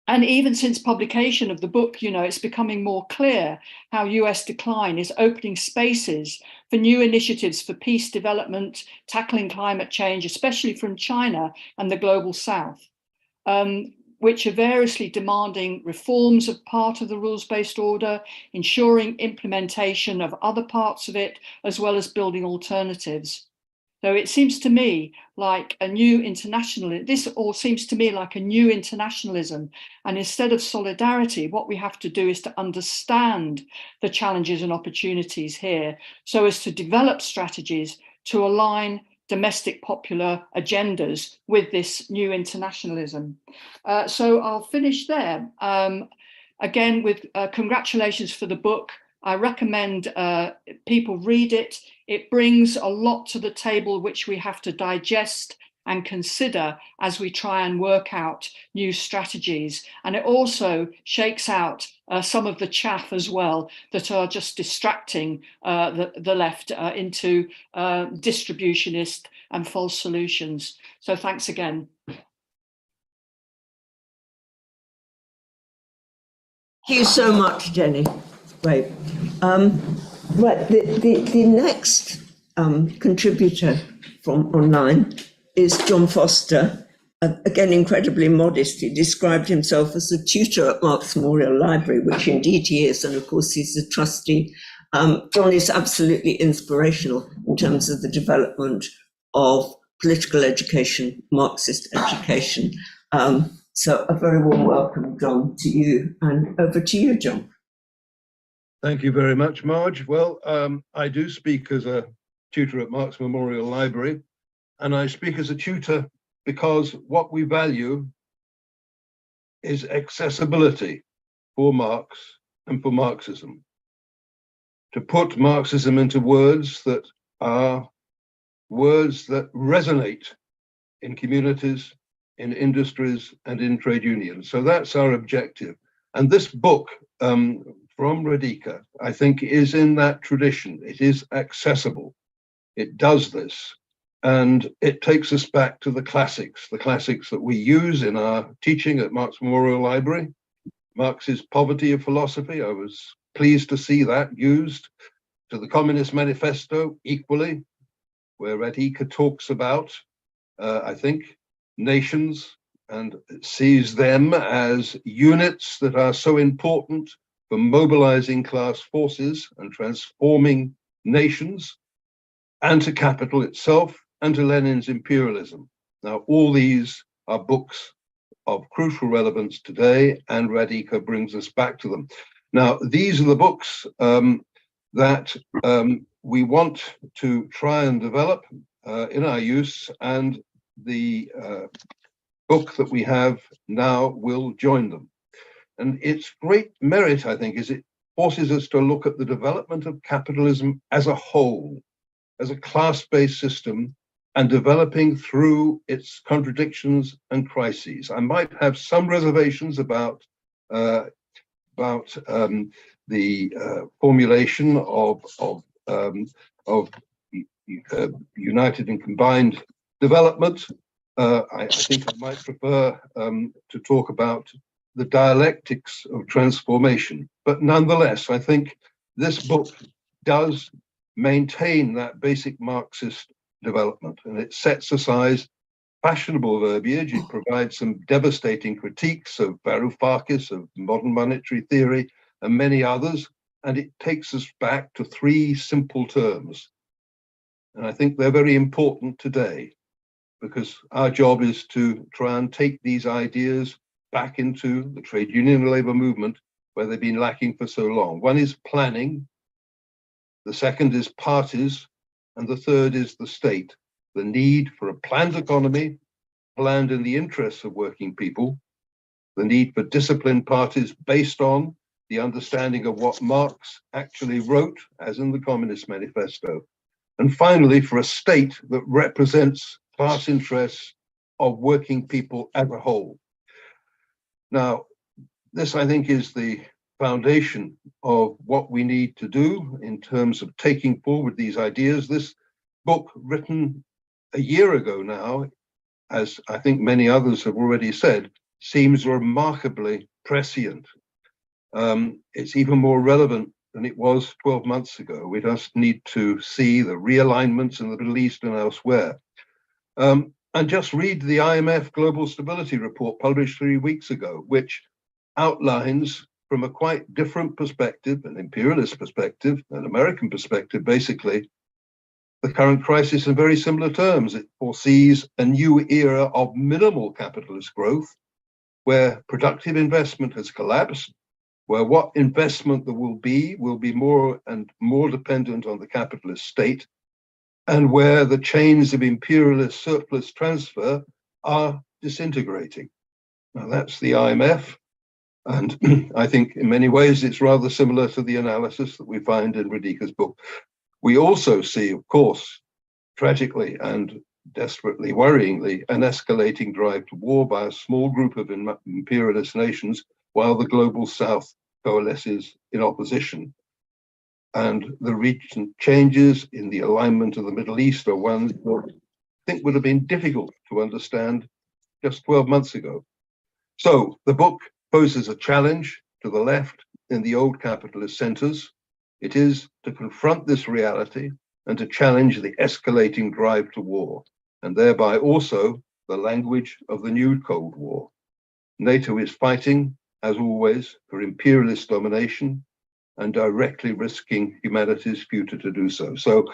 G: And even since publication of the book, it's becoming more clear how US decline is opening spaces for new initiatives for peace development, tackling climate change, especially from China and the global south, which are variously demanding reforms of part of the rules-based order, ensuring implementation of other parts of it, as well as building alternatives. So it seems to me like a new internationalism. This all seems to me like a new internationalism. And instead of solidarity, what we have to do is to understand the challenges and opportunities here so as to develop strategies to align domestic popular agendas with this new internationalism. So I'll finish there. Again, with congratulations for the book. I recommend people read it. It brings a lot to the table which we have to digest and consider as we try and work out new strategies. And it also shakes out some of the chaff as well that are just distracting the left into distributionist and false solutions. So thanks again.
B: Thank you so much, Jenny. Great. Right, the next contributor from online is John Foster. Again, incredibly modest. He described himself as a tutor at Marx Memorial Library, which indeed he is, and of course he's a trustee. John is absolutely inspirational in terms of the development of political education, Marxist education. So a very warm welcome, John, to you, and over to you, John.
C: Thank you very much, Marge. Well, I do speak as a tutor at Marx Memorial Library, and I speak as a tutor because what we value is accessibility for Marx and for Marxism. To put Marxism into words that are words that resonate in communities, in industries, and in trade unions. So that's our objective. And this book, from Radhika, I think is in that tradition. It is accessible. It does this. And it takes us back to the classics that we use in our teaching at Marx Memorial Library. Marx's Poverty of Philosophy, I was pleased to see that used, to the Communist Manifesto equally, where Radhika talks about, I think, nations and sees them as units that are so important for mobilizing class forces and transforming nations, and to capital itself, and to Lenin's imperialism. Now, all these are books of crucial relevance today, and Radhika brings us back to them. Now, these are the books that we want to try and develop in our use, and the book that we have now will join them. And its great merit, I think, is it forces us to look at the development of capitalism as a whole, as a class-based system, and developing through its contradictions and crises. I might have some reservations about the formulation of united and combined development. I think I might prefer to talk about the dialectics of transformation. But nonetheless, I think this book does maintain that basic Marxist development, and it sets aside fashionable verbiage. It provides some devastating critiques of Varoufakis, of modern monetary theory, and many others. And it takes us back to three simple terms. And I think they're very important today, because our job is to try and take these ideas back into the trade union and labor movement where they've been lacking for so long. One is planning, the second is parties, and the third is the state. The need for a planned economy, planned in the interests of working people, the need for disciplined parties based on the understanding of what Marx actually wrote, as in the Communist Manifesto, and finally for a state that represents class interests of working people as a whole. Now, this, I think, is the foundation of what we need to do in terms of taking forward these ideas. This book, written a year ago now, as I think many others have already said, seems remarkably prescient. It's even more relevant than it was 12 months ago. We just need to see the realignments in the Middle East and elsewhere. And just read the IMF Global Stability Report published 3 weeks ago, which outlines from a quite different perspective, an imperialist perspective, an American perspective, basically, the current crisis in very similar terms. It foresees a new era of minimal capitalist growth, where productive investment has collapsed, where what investment there will be more and more dependent on the capitalist state, and where the chains of imperialist surplus transfer are disintegrating. Now, that's the IMF. And I think in many ways it's rather similar to the analysis that we find in Radhika's book. We also see, of course, tragically and desperately worryingly, an escalating drive to war by a small group of imperialist nations, while the global South coalesces in opposition. And the recent changes in the alignment of the Middle East are ones that I think would have been difficult to understand just 12 months ago. So the book poses a challenge to the left in the old capitalist centers. It is to confront this reality and to challenge the escalating drive to war, and thereby also the language of the new Cold War. NATO is fighting, as always, for imperialist domination and directly risking humanity's future to do so. So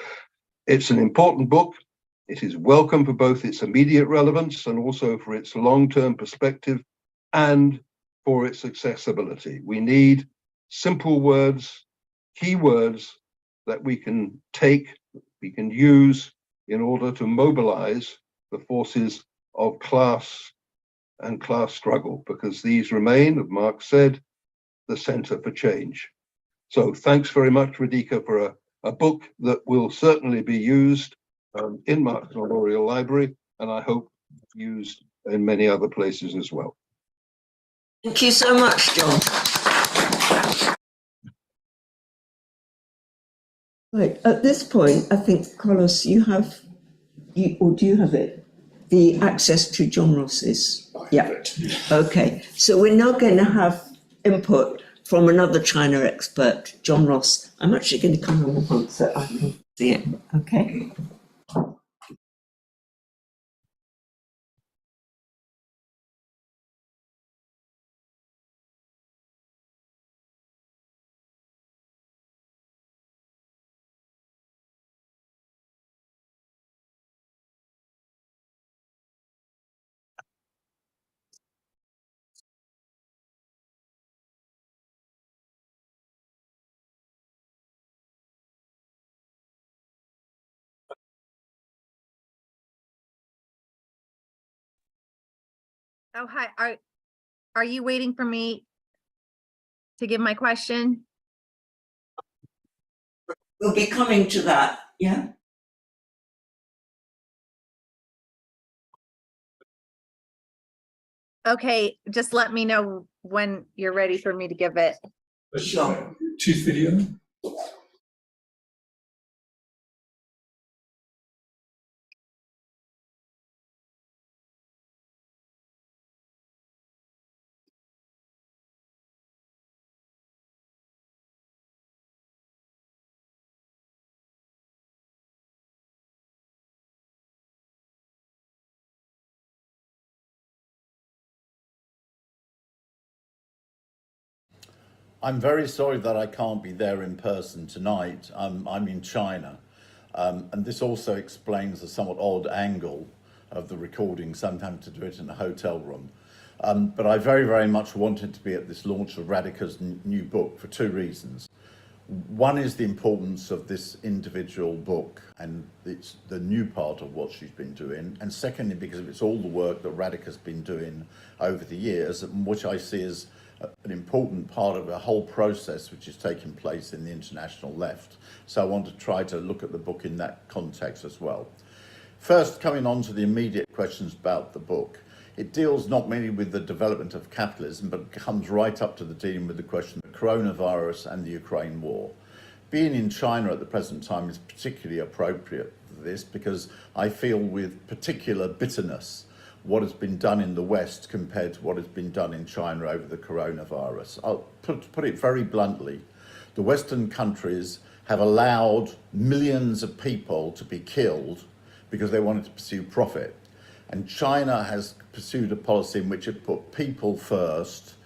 C: it's an important book. It is welcome for both its immediate relevance and also for its long-term perspective and for its accessibility. We need simple words, key words that we can take, we can use in order to mobilize the forces of class and class struggle, because these remain, as Marx said, the center for change. So thanks very much, Radhika, for a book that will certainly be used in Marx Memorial Library, and I hope used in many other places as well.
B: Thank you so much, John. Right, at this point, I think, Carlos, do you have it? The access to John Ross's? Yeah. Okay, so we're now going to have input from another China expert, John Ross. I'm actually going to come on the front so I can see it, okay?
H: Oh, hi. Are you waiting for me to give my question?
B: We'll be coming to that, yeah?
H: Okay, just let me know when you're ready for me to give it.
B: Sure.
F: Choose video.
I: I'm very sorry that I can't be there in person tonight. I'm in China. And this also explains the somewhat odd angle of the recording, sometimes to do it in a hotel room. But I very, very much wanted to be at this launch of Radhika's new book for two reasons. One is the importance of this individual book, and it's the new part of what she's been doing. And secondly, because of it's all the work that Radhika's been doing over the years, which I see as an important part of a whole process which is taking place in the international left. So I want to try to look at the book in that context as well. First, coming on to the immediate questions about the book. It deals not merely with the development of capitalism, but comes right up to the dealing with the question of the coronavirus and the Ukraine war. Being in China at the present time is particularly appropriate for this because I feel with particular bitterness what has been done in the West compared to what has been done in China over the coronavirus. I'll put it very bluntly. The Western countries have allowed millions of people to be killed because they wanted to pursue profit. And China has pursued a policy in which it put people first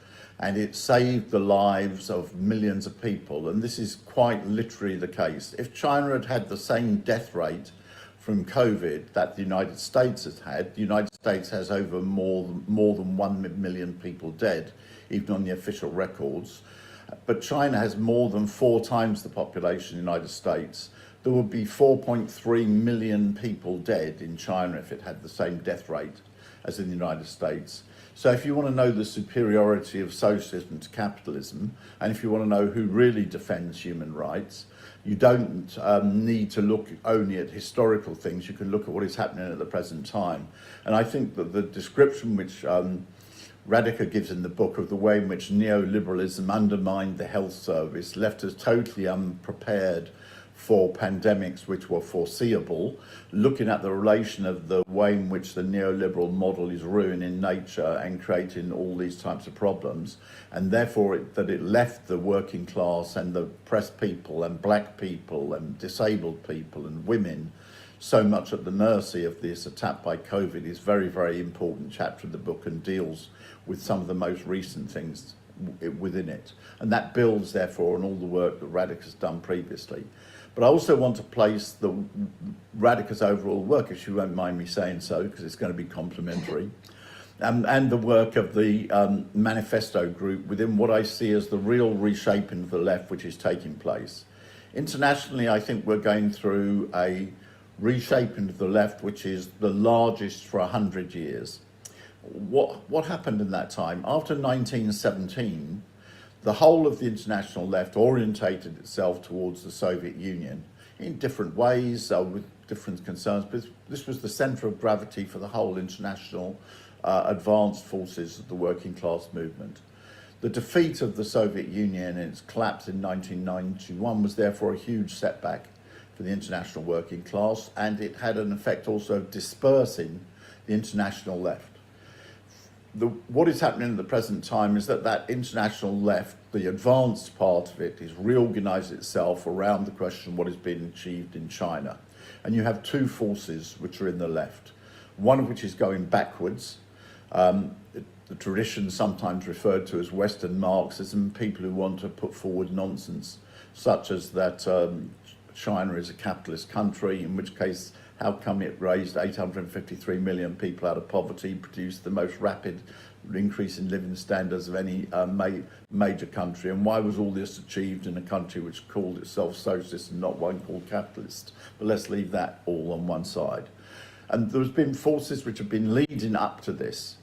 I: and it saved the lives of millions of people. And this is quite literally the case. If China had had the same death rate from COVID that the United States has had, the United States has over more than 1 million people dead, even on the official records. But China has more than 4 times the population of the United States. There would be 4.3 million people dead in China if it had the same death rate as in the United States. So if you want to know the superiority of socialism to capitalism, and if you want to know who really defends human rights, you don't need to look only at historical things, you can look at what is happening at the present time. And I think that the description which Radhika gives in the book of the way in which neoliberalism undermined the health service, left us totally unprepared for pandemics which were foreseeable, looking at the relation of the way in which the neoliberal model is ruining nature and creating all these types of problems, and therefore that it left the working class and the oppressed people and black people and disabled people and women so much at the mercy of this attack by COVID is very, very important chapter of the book and deals with some of the most recent things within it. And that builds, therefore, on all the work that Radhika's done previously. But I also want to place the Radhika's overall work, if you won't mind me saying so, because it's going to be complimentary, and the work of the Manifesto group within what I see as the real reshaping of the left which is taking place. Internationally, I think we're going through a reshaping of the left which is the largest for 100 years. What happened in that time? After 1917, the whole of the international left orientated itself towards the Soviet Union in different ways, with different concerns, but this was the centre of gravity for the whole international advanced forces of the working class movement. The defeat of the Soviet Union and its collapse in 1991 was therefore a huge setback for the international working class, and it had an effect also of dispersing the international left. What is happening at the present time is that international left, the advanced part of it, is reorganised itself around the question of what is being achieved in China. And you have two forces which are in the left, one of which is going backwards, the tradition sometimes referred to as Western Marxism, people who want to put forward nonsense, such as that China is a capitalist country, in which case how come it raised 853 million people out of poverty, produced the most rapid increase in living standards of any major country, and why was all this achieved in a country which called itself socialist and not one called capitalist? But let's leave that all on one side. And there's been forces which have been leading up to this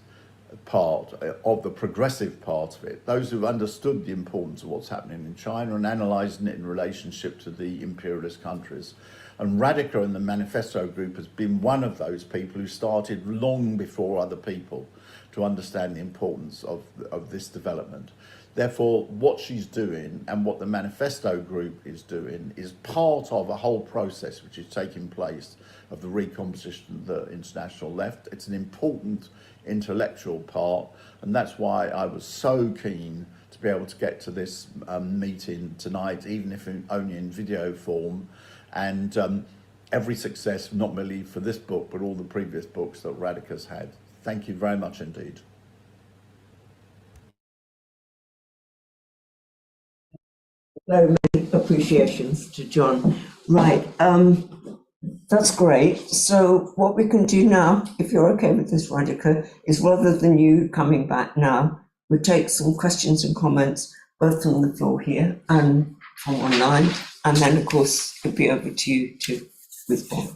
I: part of the progressive part of it, those who've understood the importance of what's happening in China and analysing it in relationship to the imperialist countries. And Radhika and the Manifesto group has been one of those people who started long before other people to understand the importance of this development. Therefore, what she's doing and what the Manifesto group is doing is part of a whole process which is taking place of the recomposition of the international left. It's an important intellectual part, and that's why I was so keen to be able to get to this meeting tonight, even if only in video form. And every success, not merely for this book, but all the previous books that Radhika's had. Thank you very much indeed.
B: Very many appreciations to John. Right, that's great. So what we can do now, if you're okay with this, Radhika, is rather than you coming back now, we take some questions and comments, both from the floor here and from online, and then of course it'll be over to you to respond.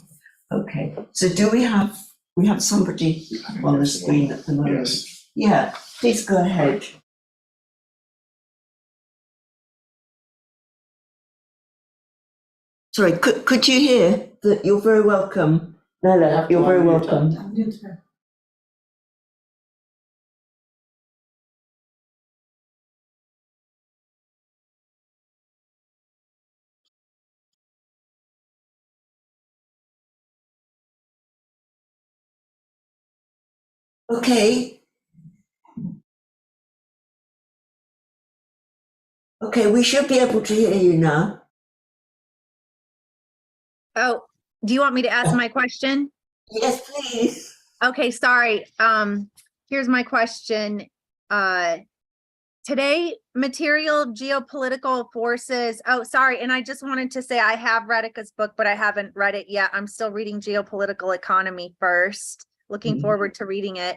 B: Okay, so do we have somebody on the screen at the moment?
D: Yes.
B: Yeah, please go ahead. Sorry, could you hear that? You're very welcome. Nella, you're very welcome. Okay. Okay, we should be able to hear you now.
H: Oh, do you want me to ask my question?
B: Yes, please.
H: Okay, sorry. Here's my question. Today, material geopolitical forces. Oh, sorry. And I just wanted to say I have Radhika's book, but I haven't read it yet. I'm still reading Geopolitical Economy first. Looking forward to reading it.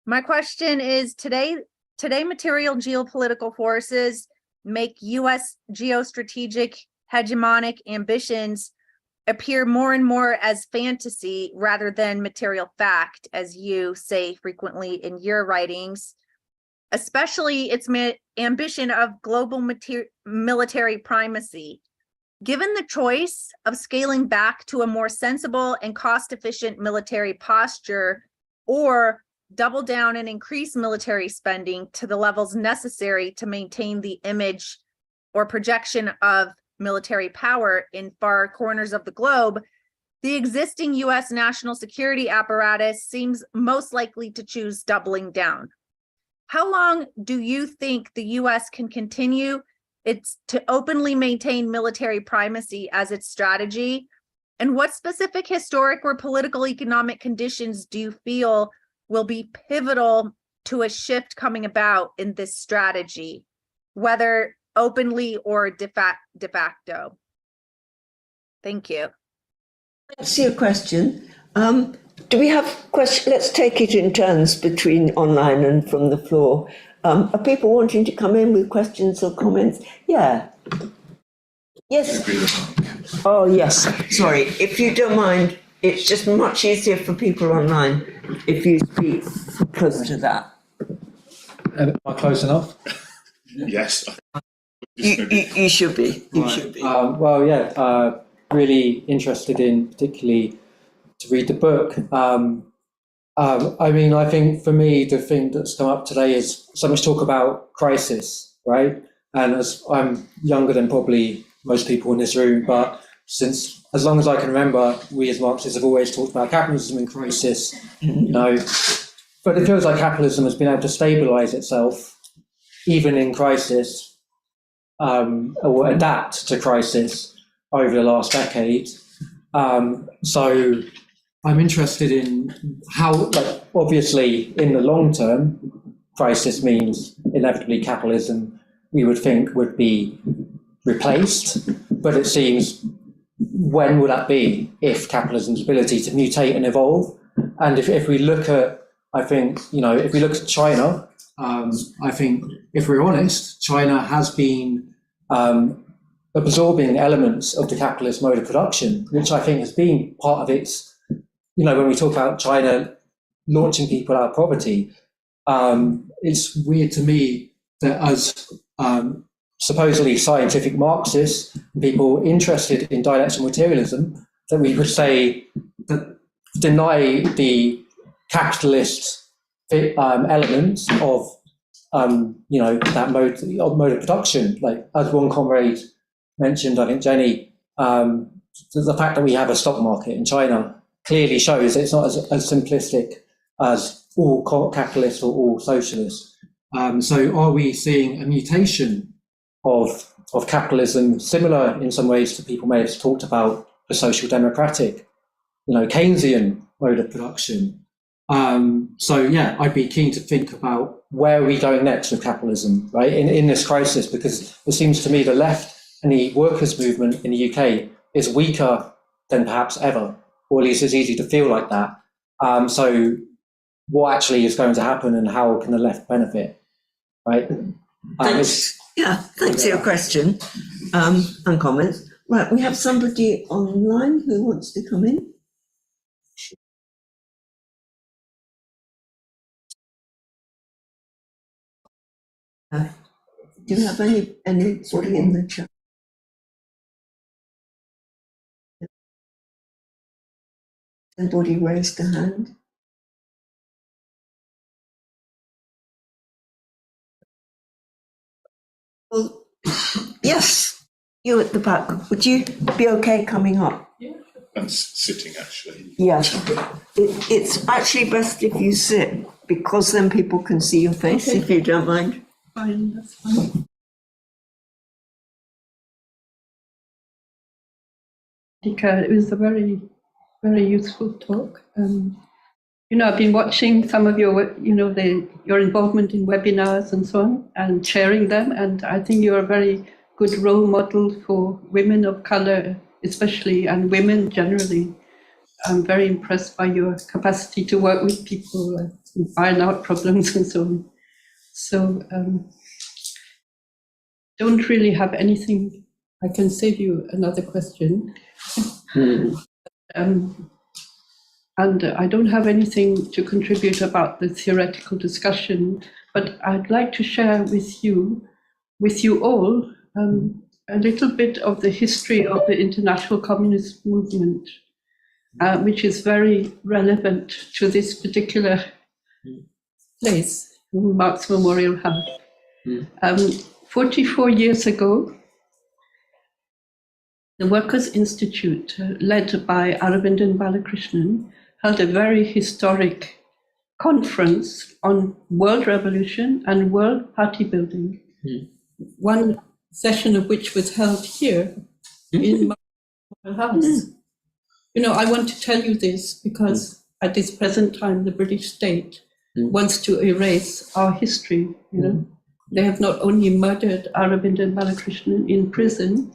H: My question is today material geopolitical forces make US geostrategic hegemonic ambitions appear more and more as fantasy rather than material fact, as you say frequently in your writings, especially its ambition of global military primacy. Given the choice of scaling back to a more sensible and cost-efficient military posture, or double down and increase military spending to the levels necessary to maintain the image or projection of military power in far corners of the globe, the existing US national security apparatus seems most likely to choose doubling down. How long do you think the US can continue to openly maintain military primacy as its strategy? And what specific historic or political economic conditions do you feel will be pivotal to a shift coming about in this strategy, whether openly or de facto? Thank you.
B: Let's see a question. Do we have questions? Let's take it in turns between online and from the floor. Are people wanting to come in with questions or comments? Yeah. Yes. Oh, yes. Sorry. If you don't mind, it's just much easier for people online if you speak close to that.
J: Am I close enough?
D: Yes.
B: You should be. You should be.
J: Well, yeah, really interested in particularly to read the book. I mean, I think for me, the thing that's come up today is so much talk about crisis, right? And as I'm younger than probably most people in this room, but since as long as I can remember, we as Marxists have always talked about capitalism in crisis, you know. But it feels like capitalism has been able to stabilize itself, even in crisis, or adapt to crisis over the last decade. So I'm interested in how, like, obviously in the long term, crisis means inevitably capitalism, we would think, would be replaced. But it seems, when will that be if capitalism's ability to mutate and evolve? And if we look at, I think, you know, if we look at China, I think if we're honest, China has been absorbing elements of the capitalist mode of production, which I think has been part of its, you know, when we talk about China launching people out of poverty, it's weird to me that as supposedly scientific Marxists, people interested in dialectical materialism, that we would say that deny the capitalist elements of, you know, that mode of production. Like, as one comrade mentioned, I think Jenny, the fact that we have a stock market in China clearly shows that it's not as simplistic as all capitalists or all socialists. So are we seeing a mutation of capitalism, similar in some ways to people may have talked about the social democratic, you know, Keynesian mode of production? So yeah, I'd be keen to think about where are we going next with capitalism, right? In this crisis, because it seems to me the left and the workers' movement in the UK is weaker than perhaps ever, or at least it's easy to feel like that. So what actually is going to happen, and how can the left benefit, right?
B: Thanks. Thanks for your question and comments. Right, we have somebody online who wants to come in. Do you have anybody in the chat? Anybody raised a hand? Well, yes, you at the back. Would you be okay coming up?
D: Yeah. I'm sitting, actually.
B: Yes. It's actually best if you sit, because then people can see your face, if you don't mind.
K: Fine, that's fine. It was a very, very useful talk. I've been watching some of your, your involvement in webinars and so on, and sharing them. And I think you're a very good role model for women of color, especially, and women generally. I'm very impressed by your capacity to work with people and iron out problems and so on. So don't really have anything. I can save you another question. And I don't have anything to contribute about the theoretical discussion, but I'd like to share with you all, a little bit of the history of the international communist movement, which is very relevant to this particular place, Marx Memorial House. 44 years ago, the Workers' Institute, led by Aravindan Balakrishnan, held a very historic conference on world revolution and world party building. One session of which was held here in my house. I want to tell you this because at this present time, the British state wants to erase our history. They have not only murdered Aravindan Balakrishnan in prison,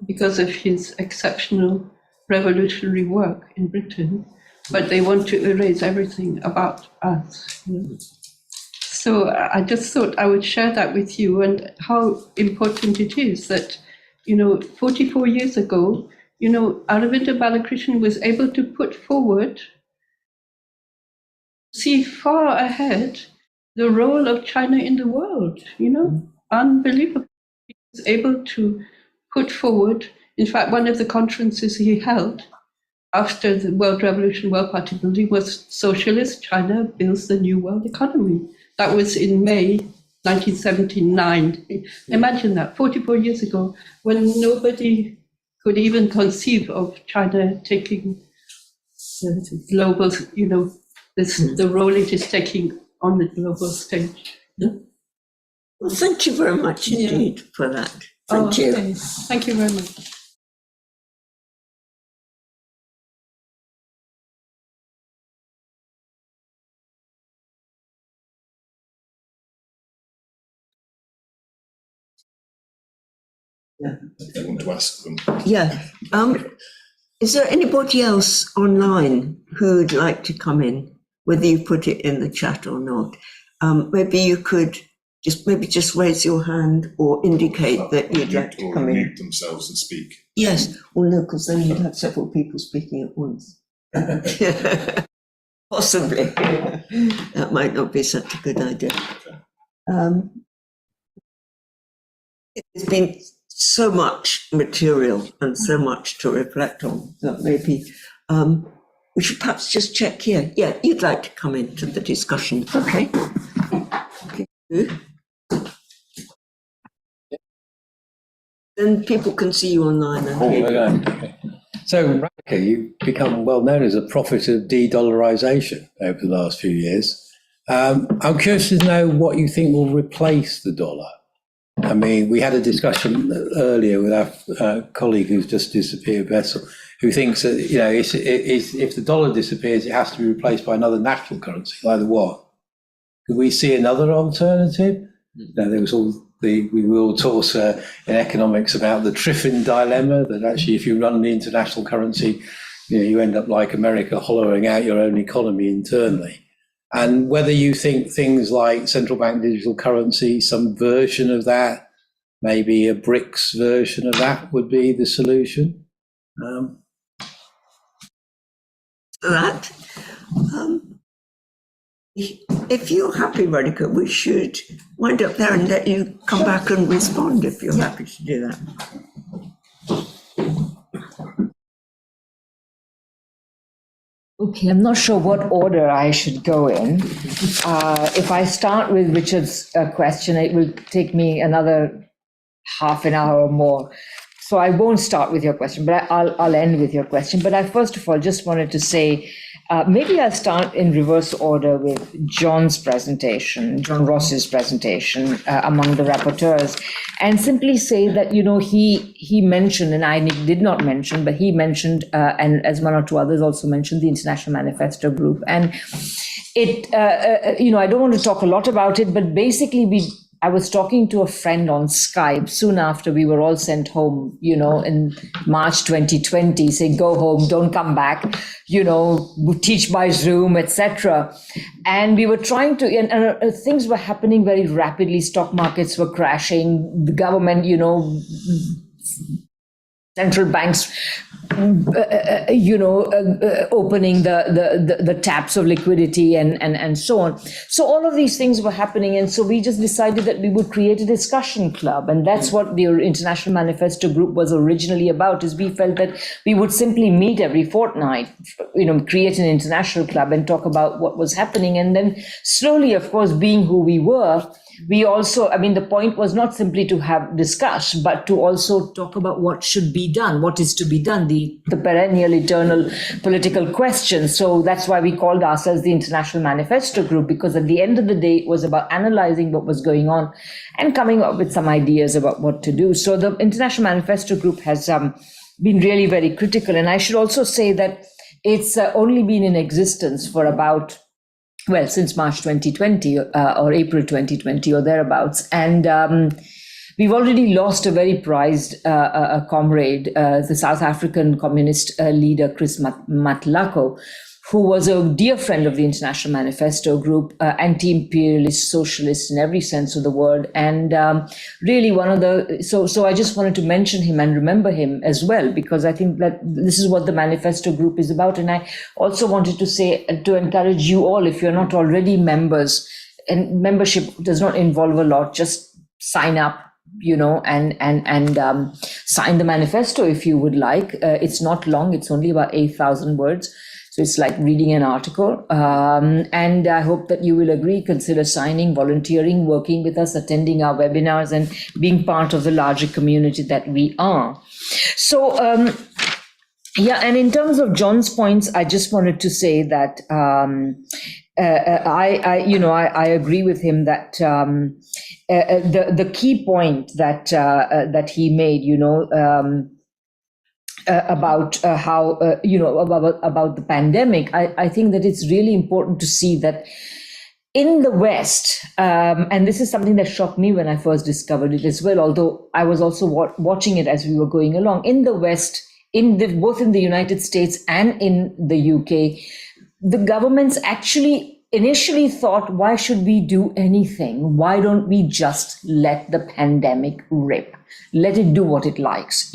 K: because of his exceptional revolutionary work in Britain, but they want to erase everything about us. So I just thought I would share that with you, and how important it is that, 44 years ago, Aravinda Balakrishnan was able to put forward, see far ahead, the role of China in the world, unbelievable. He was able to put forward, in fact, one of the conferences he held after the World Revolution, World Party building was Socialist China Builds the New World Economy. That was in May 1979. Imagine that, 44 years ago, when nobody could even conceive of China taking the global, the role it is taking on the global stage.
B: Well, thank you very much indeed for that. Thank you.
K: Okay. Thank you very much.
D: If you want to ask them.
B: Yeah. Is there anybody else online who'd like to come in, whether you put it in the chat or not? Maybe you could just raise your hand or indicate that you'd like to come in.
D: Mute themselves and speak.
B: Yes. Well, no, because then you'd have several people speaking at once. Possibly. That might not be such a good idea. It's been so much material and so much to reflect on that maybe we should perhaps just check here. Yeah, you'd like to come into the discussion. Okay. Then people can see you online.
L: Okay. So, Radhika, you've become well known as a prophet of de-dollarization over the last few years. I'm curious to know what you think will replace the dollar. I mean, we had a discussion earlier with our colleague who's just disappeared, Vessel, who thinks that, if the dollar disappears, it has to be replaced by another national currency, like the what? Could we see another alternative? Now, there was all we were all taught in economics about the Triffin dilemma, that actually if you run the international currency, you end up like America, hollowing out your own economy internally. And whether you think things like central bank digital currency, some version of that, maybe a BRICS version of that would be the solution.
B: That. If you're happy, Radhika, we should wind up there and let you come back and respond if you're happy to do that.
A: Okay, I'm not sure what order I should go in. If I start with Richard's question, it will take me another half an hour or more. So I won't start with your question, but I'll end with your question. But I first of all just wanted to say, maybe I'll start in reverse order with John's presentation, John Ross's presentation among the rapporteurs, and simply say that, he mentioned, and I did not mention, but he mentioned, and as one or two others also mentioned, the International Manifesto group. And it, I don't want to talk a lot about it, but basically I was talking to a friend on Skype soon after we were all sent home, in March 2020, saying, go home, don't come back, teach by Zoom, etc. And we were trying to, and things were happening very rapidly. Stock markets were crashing, the government, central banks, opening the taps of liquidity and so on. So all of these things were happening. And so we just decided that we would create a discussion club. And that's what the International Manifesto group was originally about, is we felt that we would simply meet every fortnight, create an international club and talk about what was happening. And then slowly, of course, being who we were, we also, the point was not simply to have discuss, but to also talk about what should be done, what is to be done, the perennial, eternal political question. So that's why we called ourselves the International Manifesto Group, because at the end of the day, it was about analyzing what was going on and coming up with some ideas about what to do. So the International Manifesto Group has been really very critical. And I should also say that it's only been in existence for about, since March 2020 or April 2020 or thereabouts. And we've already lost a very prized comrade, the South African communist leader, Chris Matlako, who was a dear friend of the International Manifesto Group, anti-imperialist, socialist in every sense of the word. And really one of the, so I just wanted to mention him and remember him as well, because I think that this is what the Manifesto Group is about. And I also wanted to say, to encourage you all, if you're not already members, and membership does not involve a lot, just sign up, and sign the manifesto if you would like. It's not long, it's only about 8,000 words. So it's like reading an article. And I hope that you will agree, consider signing, volunteering, working with us, attending our webinars, and being part of the larger community that we are. So, and in terms of John's points, I just wanted to say that I agree with him that the key point that he made, about how about the pandemic, I think that it's really important to see that in the West, and this is something that shocked me when I first discovered it as well, although I was also watching it as we were going along. In the West, both in the United States and in the UK, the governments actually initially thought, why should we do anything? Why don't we just let the pandemic rip? Let it do what it likes,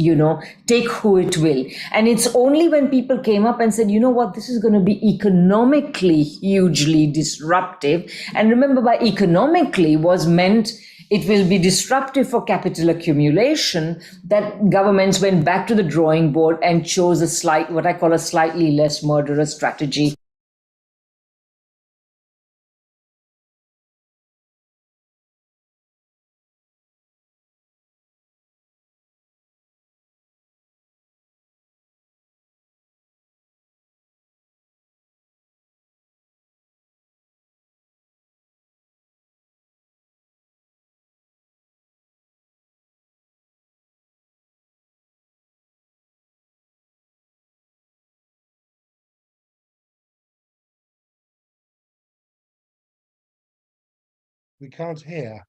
A: take who it will. And it's only when people came up and said, this is going to be economically hugely disruptive. And remember, by economically was meant it will be disruptive for capital accumulation, that governments went back to the drawing board and chose what I call a slightly less murderous strategy.
C: We can't hear.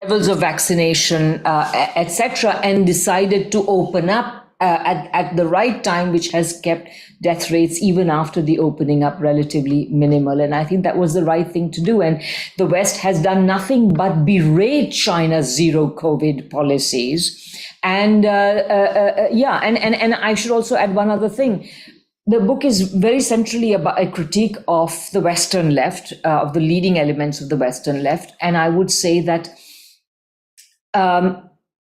A: Levels of vaccination, etc., and decided to open up at the right time, which has kept death rates even after the opening up relatively minimal. And I think that was the right thing to do. And the West has done nothing but berate China's zero COVID policies. And and I should also add one other thing. The book is very centrally about a critique of the Western left, of the leading elements of the Western left. And I would say that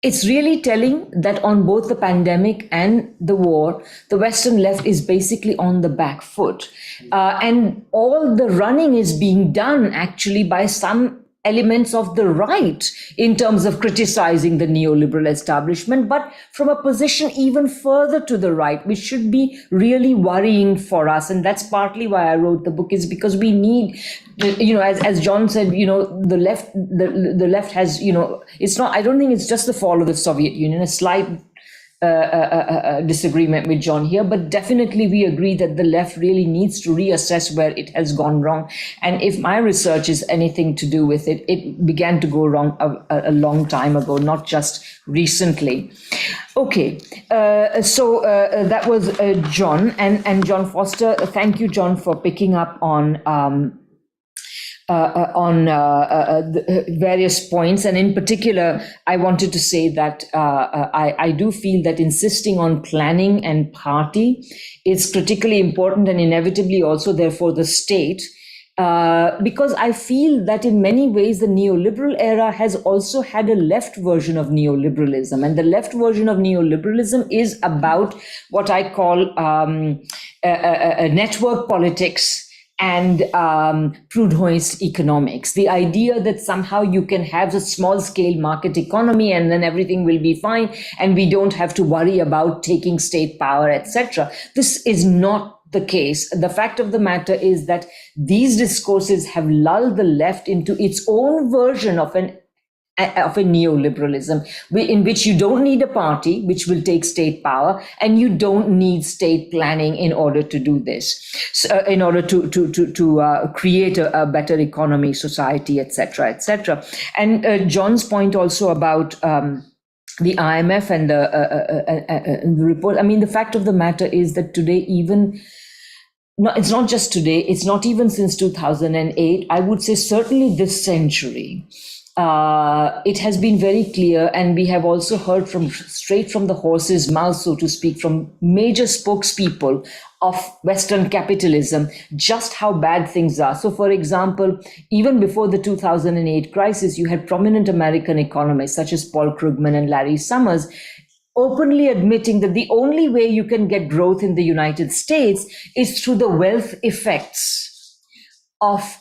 A: it's really telling that on both the pandemic and the war, the Western left is basically on the back foot. And all the running is being done actually by some elements of the right in terms of criticizing the neoliberal establishment, but from a position even further to the right, which should be really worrying for us. And that's partly why I wrote the book, is because we need, as John said, the left has, it's not, I don't think it's just the fall of the Soviet Union, a slight disagreement with John here, but definitely we agree that the left really needs to reassess where it has gone wrong. And if my research is anything to do with it, it began to go wrong a long time ago, not just recently. Okay, so that was John and John Foster. Thank you, John, for picking up on various points. And in particular, I wanted to say that I do feel that insisting on planning and party is critically important, and inevitably also, therefore, the state, because I feel that in many ways, the neoliberal era has also had a left version of neoliberalism. And the left version of neoliberalism is about what I call network politics and Proudhonist economics, the idea that somehow you can have a small-scale market economy and then everything will be fine and we don't have to worry about taking state power, etc. This is not the case. The fact of the matter is that these discourses have lulled the left into its own version of a neoliberalism, in which you don't need a party which will take state power, and you don't need state planning in order to do this, in order to create a better economy, society, etc., etc. And John's point also about the IMF and the report. I mean, the fact of the matter is that today, it's not just today, it's not even since 2008, I would say certainly this century, it has been very clear, and we have also heard straight from the horse's mouth, so to speak, from major spokespeople of Western capitalism, just how bad things are. So, for example, even before the 2008 crisis, you had prominent American economists such as Paul Krugman and Larry Summers openly admitting that the only way you can get growth in the United States is through the wealth effects of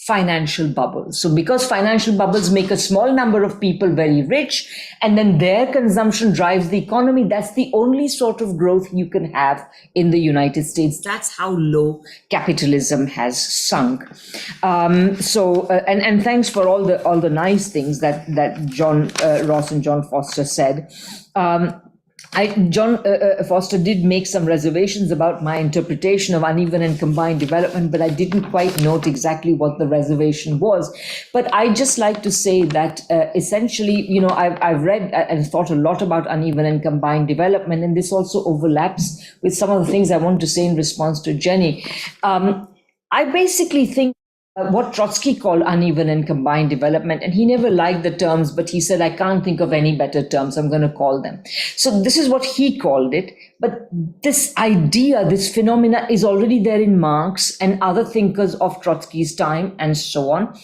A: financial bubbles. So because financial bubbles make a small number of people very rich, and then their consumption drives the economy, that's the only sort of growth you can have in the United States. That's how low capitalism has sunk. And thanks for all the nice things that John Ross and John Foster said. John Foster did make some reservations about my interpretation of uneven and combined development, but I didn't quite note exactly what the reservation was. But I just like to say that essentially, I've read and thought a lot about uneven and combined development, and this also overlaps with some of the things I want to say in response to Jenny. I basically think what Trotsky called uneven and combined development, and he never liked the terms, but he said, I can't think of any better terms, I'm going to call them. So this is what he called it. But this idea, this phenomena is already there in Marx and other thinkers of Trotsky's time and so on.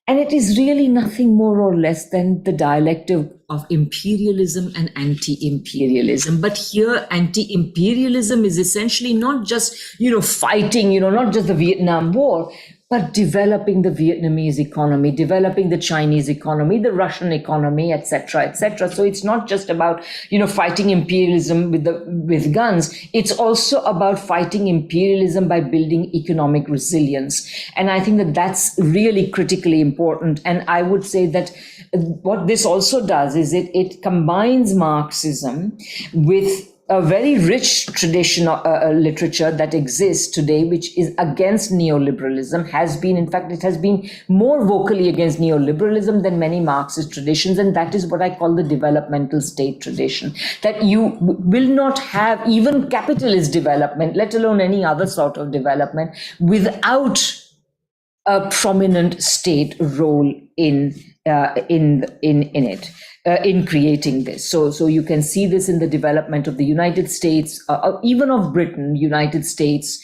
A: And it is really nothing more or less than the dialectic of imperialism and anti-imperialism. But here, anti-imperialism is essentially not just, fighting, not just the Vietnam War, but developing the Vietnamese economy, developing the Chinese economy, the Russian economy, etc., etc. So it's not just about, fighting imperialism with guns. It's also about fighting imperialism by building economic resilience. And I think that that's really critically important. And I would say that what this also does is it combines Marxism with a very rich tradition of literature that exists today, which is against neoliberalism, has been, in fact, it has been more vocally against neoliberalism than many Marxist traditions. And that is what I call the developmental state tradition, that you will not have even capitalist development, let alone any other sort of development, without a prominent state role in it. In creating this. So you can see this in the development of the United States, even of Britain, United States,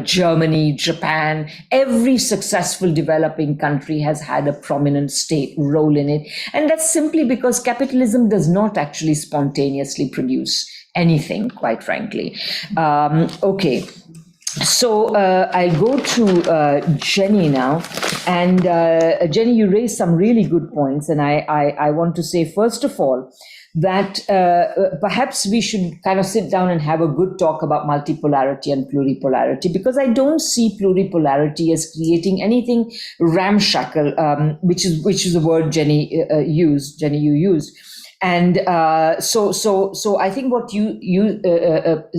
A: Germany, Japan. Every successful developing country has had a prominent state role in it. And that's simply because capitalism does not actually spontaneously produce anything, quite frankly. Okay. So I'll go to Jenny now. And Jenny, you raised some really good points. And I want to say, first of all, that perhaps we should kind of sit down and have a good talk about multipolarity and pluripolarity, because I don't see pluripolarity as creating anything ramshackle, which is the word Jenny used. Jenny, you used. And so I think what you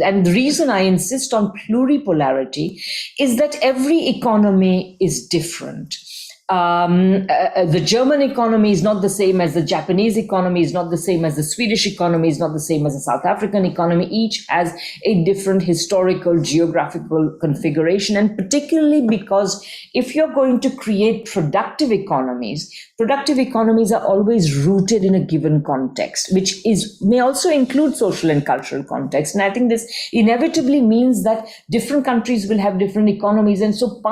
A: and the reason I insist on pluripolarity is that every economy is different. The German economy is not the same as the Japanese economy, is not the same as the Swedish economy, is not the same as the South African economy. Each has a different historical, geographical configuration. And particularly because if you're going to create productive economies are always rooted in a given context, which may also include social and cultural context. And I think this inevitably means that different countries will have different economies. And so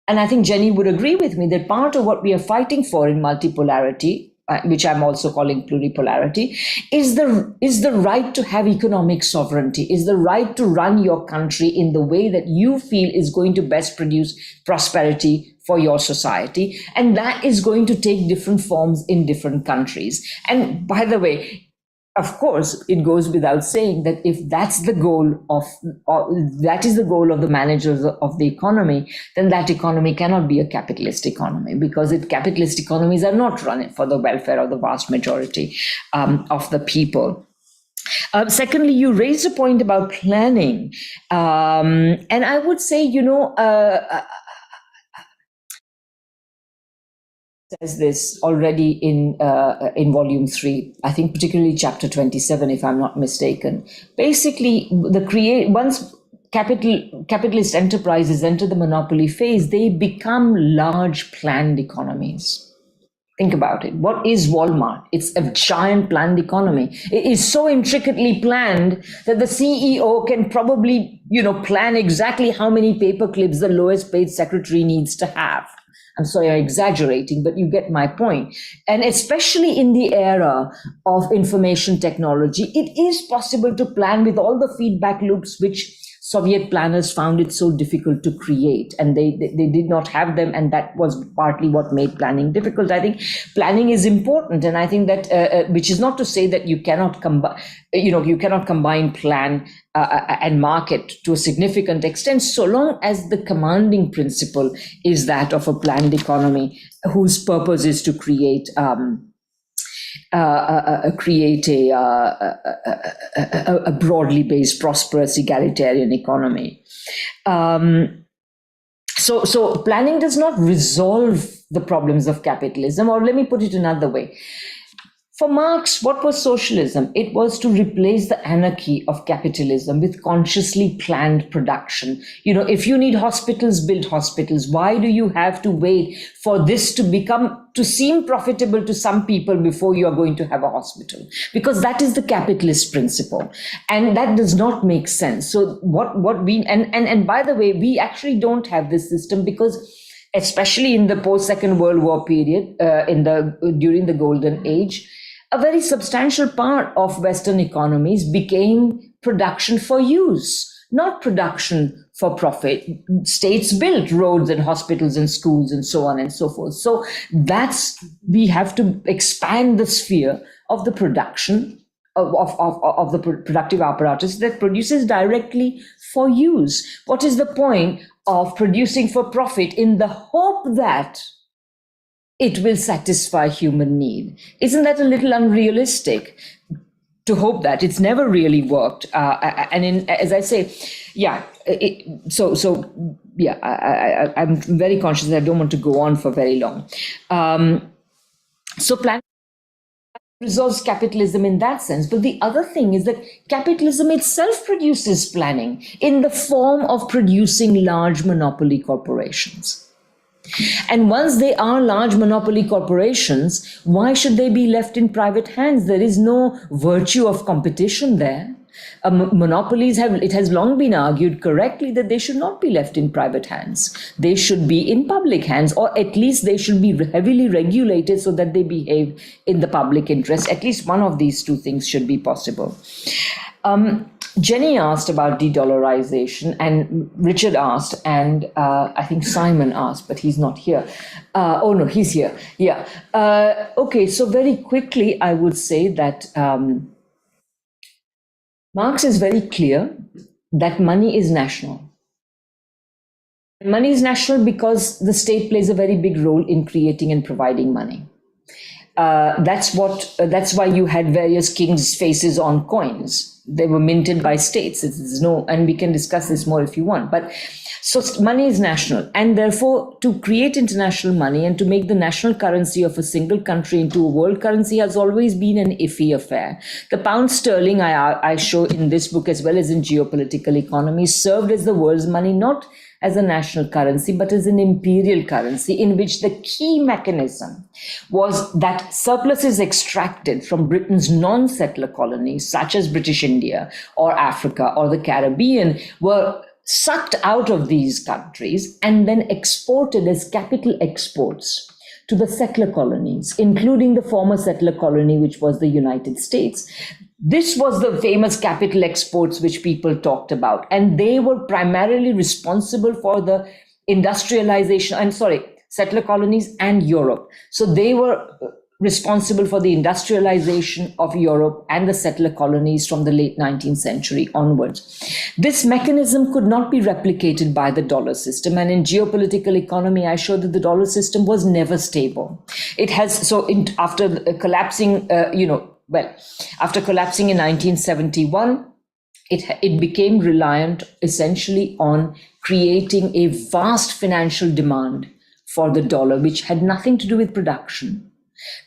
A: and I think Jenny would agree with me that part of what we are fighting for in multipolarity, which I'm also calling pluripolarity, is the right to have economic sovereignty, is the right to run your country in the way that you feel is going to best produce prosperity for your society. And that is going to take different forms in different countries. And by the way, of course, it goes without saying that if that's the goal of the managers of the economy, then that economy cannot be a capitalist economy, because capitalist economies are not run for the welfare of the vast majority of the people. Secondly, you raised a point about planning. And I would say, says this already in volume 3, I think particularly chapter 27, if I'm not mistaken. Basically, once capitalist enterprises enter the monopoly phase, they become large planned economies. Think about it. What is Walmart? It's a giant planned economy. It is so intricately planned that the CEO can probably, plan exactly how many paper clips the lowest paid secretary needs to have. I'm sorry, I'm exaggerating, but you get my point. And especially in the era of information technology, it is possible to plan with all the feedback loops which Soviet planners found it so difficult to create, and they did not have them, and that was partly what made planning difficult. I think planning is important, and I think that which is not to say that you cannot combine plan and market to a significant extent, so long as the commanding principle is that of a planned economy whose purpose is to create a broadly based, prosperous, egalitarian economy. So planning does not resolve the problems of capitalism, or let me put it another way. For Marx, what was socialism? It was to replace the anarchy of capitalism with consciously planned production. If you need hospitals, build hospitals. Why do you have to wait for this to seem profitable to some people before you are going to have a hospital? Because that is the capitalist principle. And that does not make sense. So and by the way, we actually don't have this system because especially in the post-Second World War period, during the Golden Age, a very substantial part of Western economies became production for use, not production for profit. States built roads and hospitals and schools and so on and so forth. So we have to expand the sphere of the production of the productive apparatus that produces directly for use. What is the point of producing for profit in the hope that it will satisfy human need? Isn't that a little unrealistic? to hope that. It's never really worked. As I say, yeah, I'm very conscious that I don't want to go on for very long. So planning resolves capitalism in that sense. But the other thing is that capitalism itself produces planning in the form of producing large monopoly corporations. And once they are large monopoly corporations, why should they be left in private hands? There is no virtue of competition there. Monopolies it has long been argued correctly that they should not be left in private hands. They should be in public hands, or at least they should be heavily regulated so that they behave in the public interest. At least one of these two things should be possible. Jenny asked about de-dollarization, and Richard asked, and I think Simon asked, but he's not here. Oh no, he's here. Yeah. Okay, so very quickly, I would say that Marx is very clear that money is national. Money is national because the state plays a very big role in creating and providing money. That's why you had various kings' faces on coins. They were minted by states. And we can discuss this more if you want. But so money is national, and therefore to create international money and to make the national currency of a single country into a world currency has always been an iffy affair. The pound sterling I show in this book as well as in Geopolitical Economy served as the world's money, not as a national currency, but as an imperial currency in which the key mechanism was that surpluses extracted from Britain's non-settler colonies, such as British India or Africa or the Caribbean, were sucked out of these countries and then exported as capital exports to the settler colonies, including the former settler colony, which was the United States. This was the famous capital exports which people talked about, and they were primarily responsible for the industrialization, settler colonies and Europe. So they were responsible for the industrialization of Europe and the settler colonies from the late 19th century onwards. This mechanism could not be replicated by the dollar system, and in Geopolitical Economy, I showed that the dollar system was never stable. It has, after collapsing, after collapsing in 1971, it became reliant essentially on creating a vast financial demand for the dollar, which had nothing to do with production,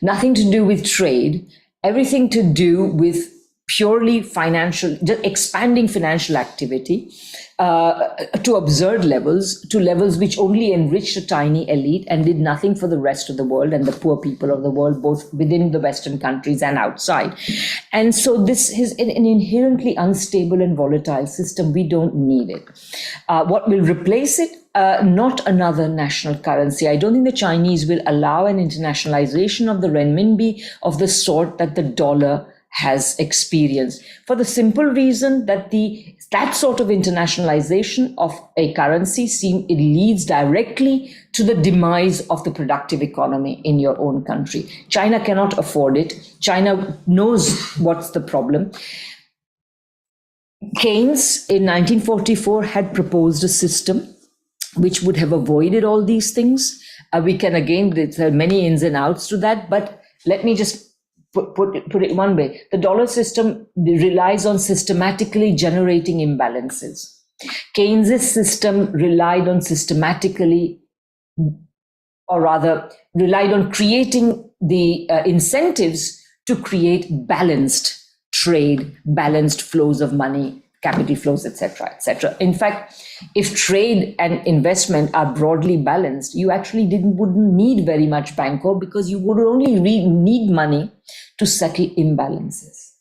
A: nothing to do with trade, everything to do with purely financial, just expanding financial activity to absurd levels, to levels which only enriched a tiny elite and did nothing for the rest of the world and the poor people of the world, both within the Western countries and outside. And so this is an inherently unstable and volatile system. We don't need it. What will replace it? Not another national currency. I don't think the Chinese will allow an internationalization of the renminbi of the sort that the dollar has experienced, for the simple reason that that sort of internationalization of a currency it leads directly to the demise of the productive economy in your own country. China cannot afford it. China knows what's the problem. Keynes in 1944 had proposed a system which would have avoided all these things. We can again, there are many ins and outs to that, but let me just put it one way. The dollar system relies on systematically generating imbalances. Keynes's system relied on relied on creating the incentives to create balanced trade, balanced flows of money, capital flows, etc., etc. In fact, if trade and investment are broadly balanced, you actually wouldn't need very much Banco, because you would only need money to settle imbalances.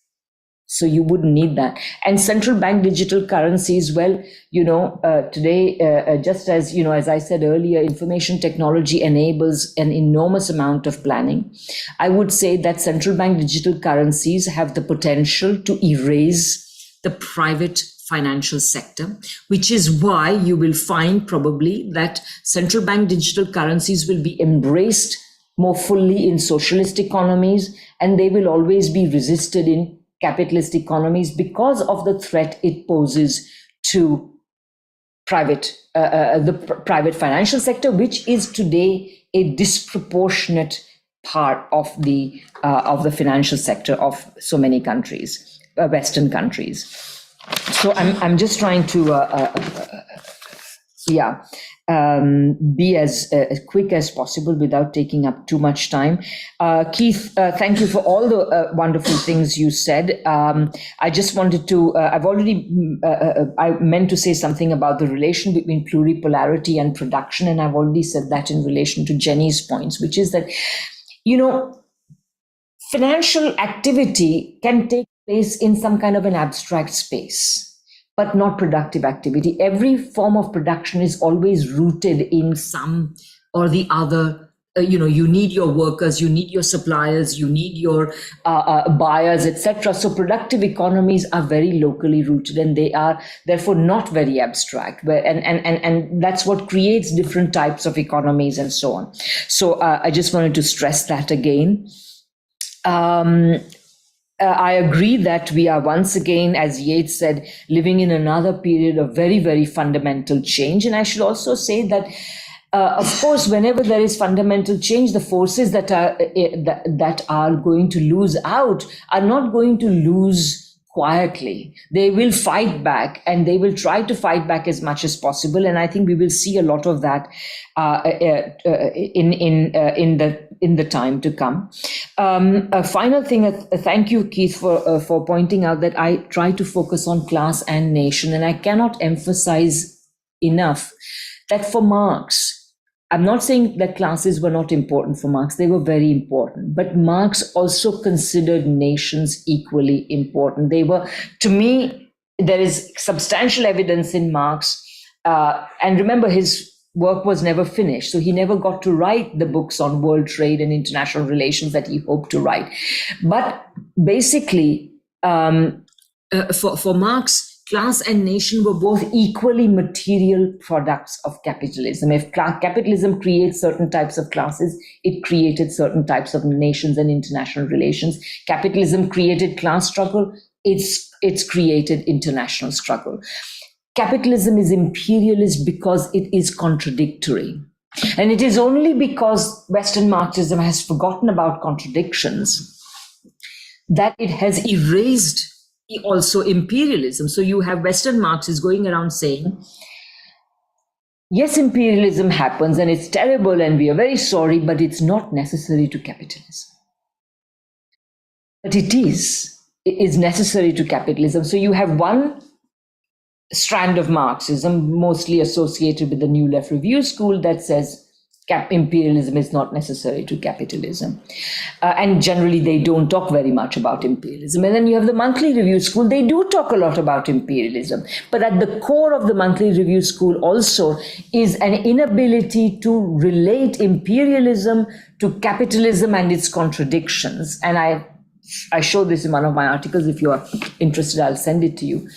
A: So you wouldn't need that. And central bank digital currencies, well, today, just as, as I said earlier, information technology enables an enormous amount of planning. I would say that central bank digital currencies have the potential to erase the private financial sector, which is why you will find probably that central bank digital currencies will be embraced more fully in socialist economies, and they will always be resisted in capitalist economies because of the threat it poses to the private financial sector, which is today a disproportionate part of the financial sector of so many countries, Western countries. So I'm just trying to be as quick as possible without taking up too much time. Keith, thank you for all the wonderful things you said. I just wanted to, I meant to say something about the relation between pluripolarity and production, and I've already said that in relation to Jenny's points, which is that, financial activity can take place in some kind of an abstract space, but not productive activity. Every form of production is always rooted in some or the other. You need your workers, you need your suppliers, you need your buyers, etc. So productive economies are very locally rooted, and they are therefore not very abstract. And that's what creates different types of economies and so on. So I just wanted to stress that again. I agree that we are once again, as Yeats said, living in another period of very, very fundamental change. And I should also say that, of course, whenever there is fundamental change, the forces that are going to lose out are not going to lose quietly. They will fight back, and they will try to fight back as much as possible. And I think we will see a lot of that in the time to come. A final thing, thank you, Keith, for pointing out that I try to focus on class and nation, and I cannot emphasize enough that for Marx, I'm not saying that classes were not important for Marx, they were very important, but Marx also considered nations equally important. They were, to me, there is substantial evidence in Marx, and remember, his work was never finished, so he never got to write the books on world trade and international relations that he hoped to write. But basically, for Marx, class and nation were both equally material products of capitalism. If capitalism creates certain types of classes, it created certain types of nations and international relations. Capitalism created class struggle, it's created international struggle. Capitalism is imperialist because it is contradictory. And it is only because Western Marxism has forgotten about contradictions that it has erased also imperialism. So you have Western Marxists going around saying, yes, imperialism happens and it's terrible and we are very sorry, but it's not necessary to capitalism. But it is necessary to capitalism. So you have one strand of Marxism, mostly associated with the New Left Review school, that says imperialism is not necessary to capitalism. And generally, they don't talk very much about imperialism. And then you have the Monthly Review school, they do talk a lot about imperialism. But at the core of the Monthly Review school also is an inability to relate imperialism to capitalism and its contradictions. And I show this in one of my articles. If you are interested, I'll send it to you.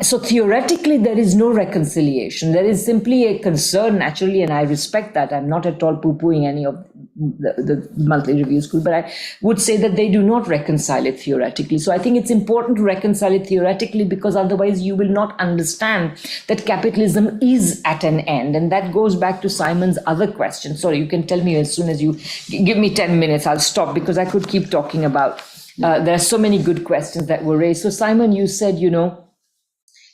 A: So theoretically, there is no reconciliation. There is simply a concern, naturally, and I respect that. I'm not at all poo-pooing any of the Monthly Review school, but I would say that they do not reconcile it theoretically. So I think it's important to reconcile it theoretically, because otherwise you will not understand that capitalism is at an end. And that goes back to Simon's other question. Sorry, you can tell me as soon as you give me 10 minutes, I'll stop, because I could keep talking about, there are so many good questions that were raised. So Simon, you said,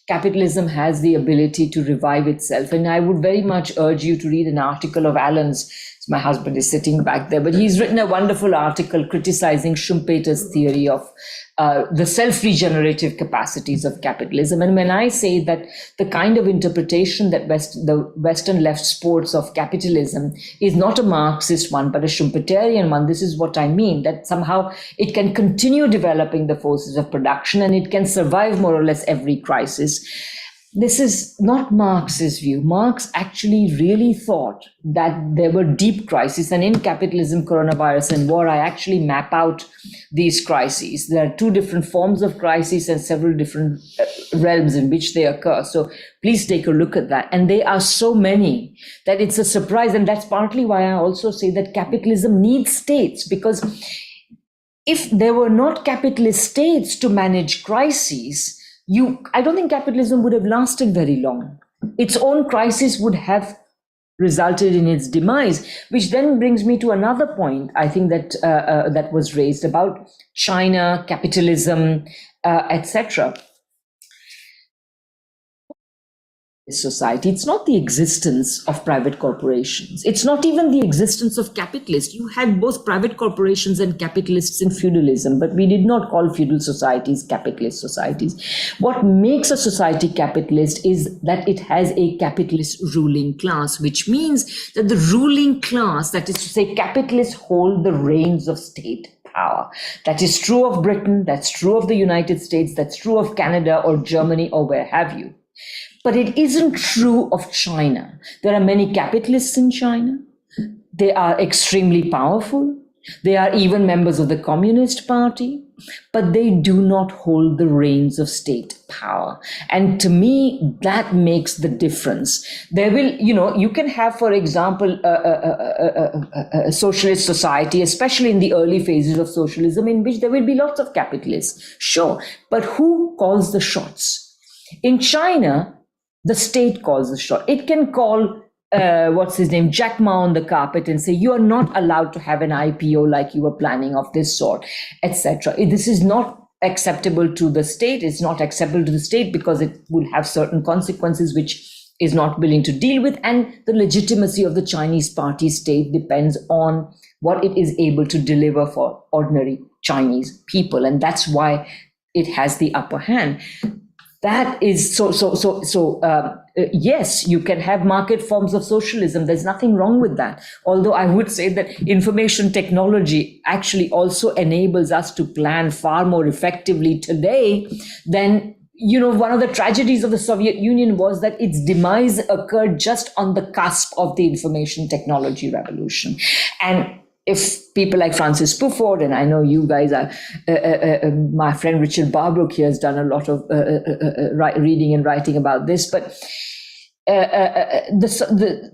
A: capitalism has the ability to revive itself. And I would very much urge you to read an article of Alan's. My husband is sitting back there, but he's written a wonderful article criticizing Schumpeter's theory of the self-regenerative capacities of capitalism. And when I say that the kind of interpretation that the Western left sports of capitalism is not a Marxist one, but a Schumpeterian one, this is what I mean, that somehow it can continue developing the forces of production and it can survive more or less every crisis. This is not Marx's view. Marx actually really thought that there were deep crises, and in Capitalism, Coronavirus and War, I actually map out these crises. There are two different forms of crises and several different realms in which they occur. So please take a look at that. And they are so many that it's a surprise. And that's partly why I also say that capitalism needs states, because if there were not capitalist states to manage crises, I don't think capitalism would have lasted very long. Its own crisis would have resulted in its demise, which then brings me to another point, I think that that was raised about China, capitalism, etc. Society, it's not the existence of private corporations. It's not even the existence of capitalists. You had both private corporations and capitalists in feudalism, but we did not call feudal societies capitalist societies. What makes a society capitalist is that it has a capitalist ruling class, which means that the ruling class, that is to say capitalists, hold the reins of state power. That is true of Britain, that's true of the United States, that's true of Canada or Germany or where have you. But it isn't true of China. There are many capitalists in China. They are extremely powerful. They are even members of the Communist Party, but they do not hold the reins of state power. And to me, that makes the difference. There will, you can have, for example, a socialist society, especially in the early phases of socialism, in which there will be lots of capitalists. Sure, but who calls the shots? In China, the state calls the shot. It can call, Jack Ma on the carpet and say, you are not allowed to have an IPO like you were planning of this sort, etc. This is not acceptable to the state. It's not acceptable to the state because it will have certain consequences which is not willing to deal with. And the legitimacy of the Chinese party state depends on what it is able to deliver for ordinary Chinese people. And that's why it has the upper hand. That is yes, you can have market forms of socialism. There's nothing wrong with that. Although I would say that information technology actually also enables us to plan far more effectively today than, one of the tragedies of the Soviet Union was that its demise occurred just on the cusp of the information technology revolution. And if people like Francis Puford, and I know you guys are, my friend Richard Barbrook here has done a lot of reading and writing about this, but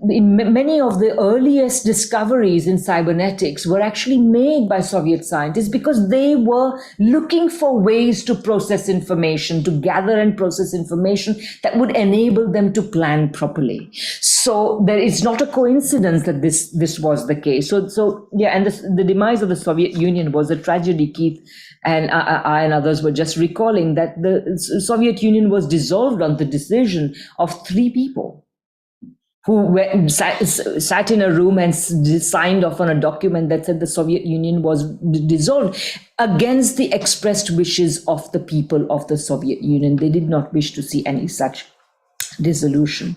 A: many of the earliest discoveries in cybernetics were actually made by Soviet scientists because they were looking for ways to process information, to gather and process information that would enable them to plan properly. So it's not a coincidence that this was the case. So yeah, and the demise of the Soviet Union was a tragedy. Keith and I and others were just recalling that the Soviet Union was dissolved on the decision of 3 people who sat in a room and signed off on a document that said the Soviet Union was dissolved against the expressed wishes of the people of the Soviet Union. They did not wish to see any such dissolution.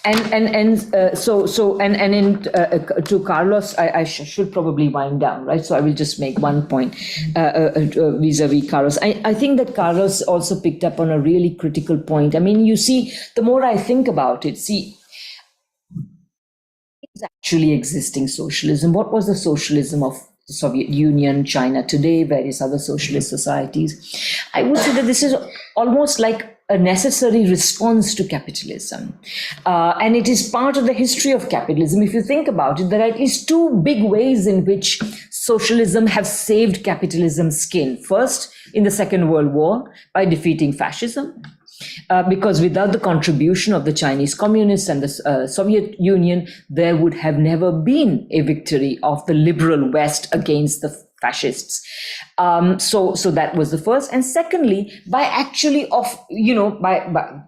A: To Carlos, I should probably wind down, right? So I will just make one point vis-a-vis Carlos. I think that Carlos also picked up on a really critical point. I mean, you see, the more I think about it, it's actually existing socialism. What was the socialism of the Soviet Union, China today, various other socialist societies? I would say that this is almost like a necessary response to capitalism. And it is part of the history of capitalism. If you think about it, there are at least 2 big ways in which socialism has saved capitalism's skin. First, in the Second World War, by defeating fascism. Because without the contribution of the Chinese communists and the Soviet Union, there would have never been a victory of the liberal West against the fascists. So that was the first. And secondly, by actually by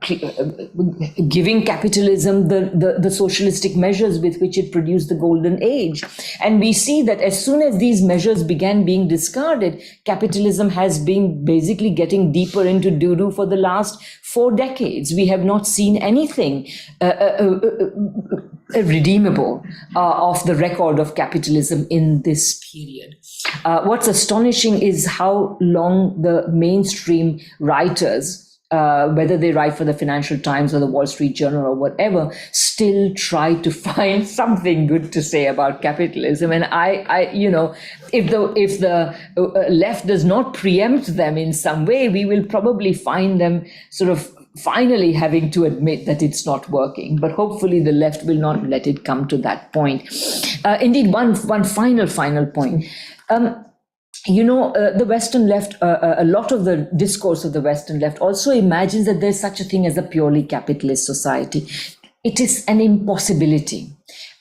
A: giving capitalism the socialistic measures with which it produced the golden age. And we see that as soon as these measures began being discarded, capitalism has been basically getting deeper into doo-doo for the last 4 decades. We have not seen anything redeemable of the record of capitalism in this period. What's astonishing is how long the mainstream writers, whether they write for the Financial Times or the Wall Street Journal or whatever, still try to find something good to say about capitalism. And if the left does not preempt them in some way, we will probably find them sort of finally having to admit that it's not working. But hopefully the left will not let it come to that point. Indeed, one final point. The Western left, a lot of the discourse of the Western left also imagines that there's such a thing as a purely capitalist society. it is an impossibility.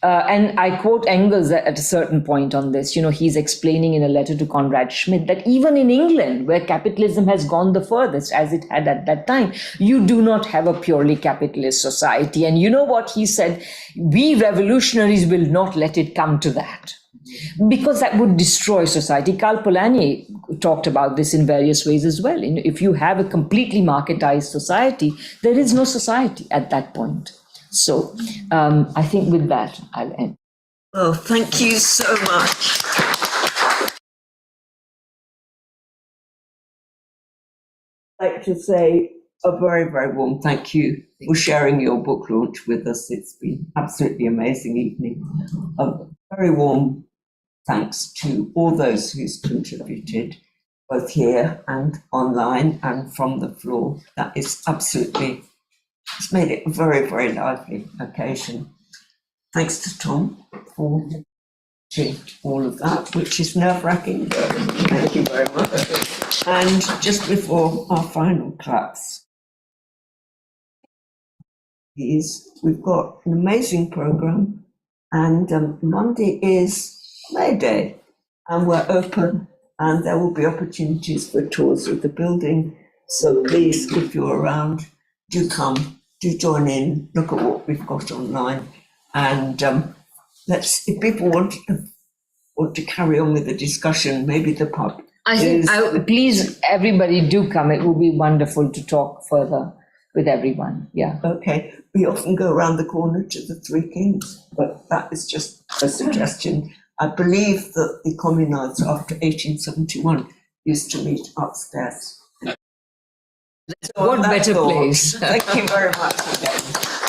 A: And I quote Engels at a certain point on this. He's explaining in a letter to Conrad Schmidt that even in England, where capitalism has gone the furthest, as it had at that time, you do not have a purely capitalist society. And you know what he said? We revolutionaries will not let it come to that, because that would destroy society. Karl Polanyi talked about this in various ways as well. If you have a completely marketized society, there is no society at that point. So I think with that, I'll end.
B: Well, thank you so much. I'd like to say a very, very warm thank you for sharing your book launch with us. It's been absolutely amazing evening. A very warm thanks to all those who's contributed, both here and online and from the floor. That is absolutely, it's made it a very, very lively occasion. Thanks to Tom for doing all of that, which is nerve-wracking. Thank you very much. And just before our final claps, we've got an amazing programme, and Monday is May Day, and we're open, and there will be opportunities for tours of the building. So please, if you're around, do come, do join in, look at what we've got online, and if people want to carry on with the discussion, maybe the pub.
A: Please, everybody do come. It will be wonderful to talk further with everyone. Yeah.
B: Okay. We often go around the corner to the Three Kings, but that is just a suggestion. I believe that the communards after 1871 used to meet upstairs.
A: What better place?
B: Thank you very much again.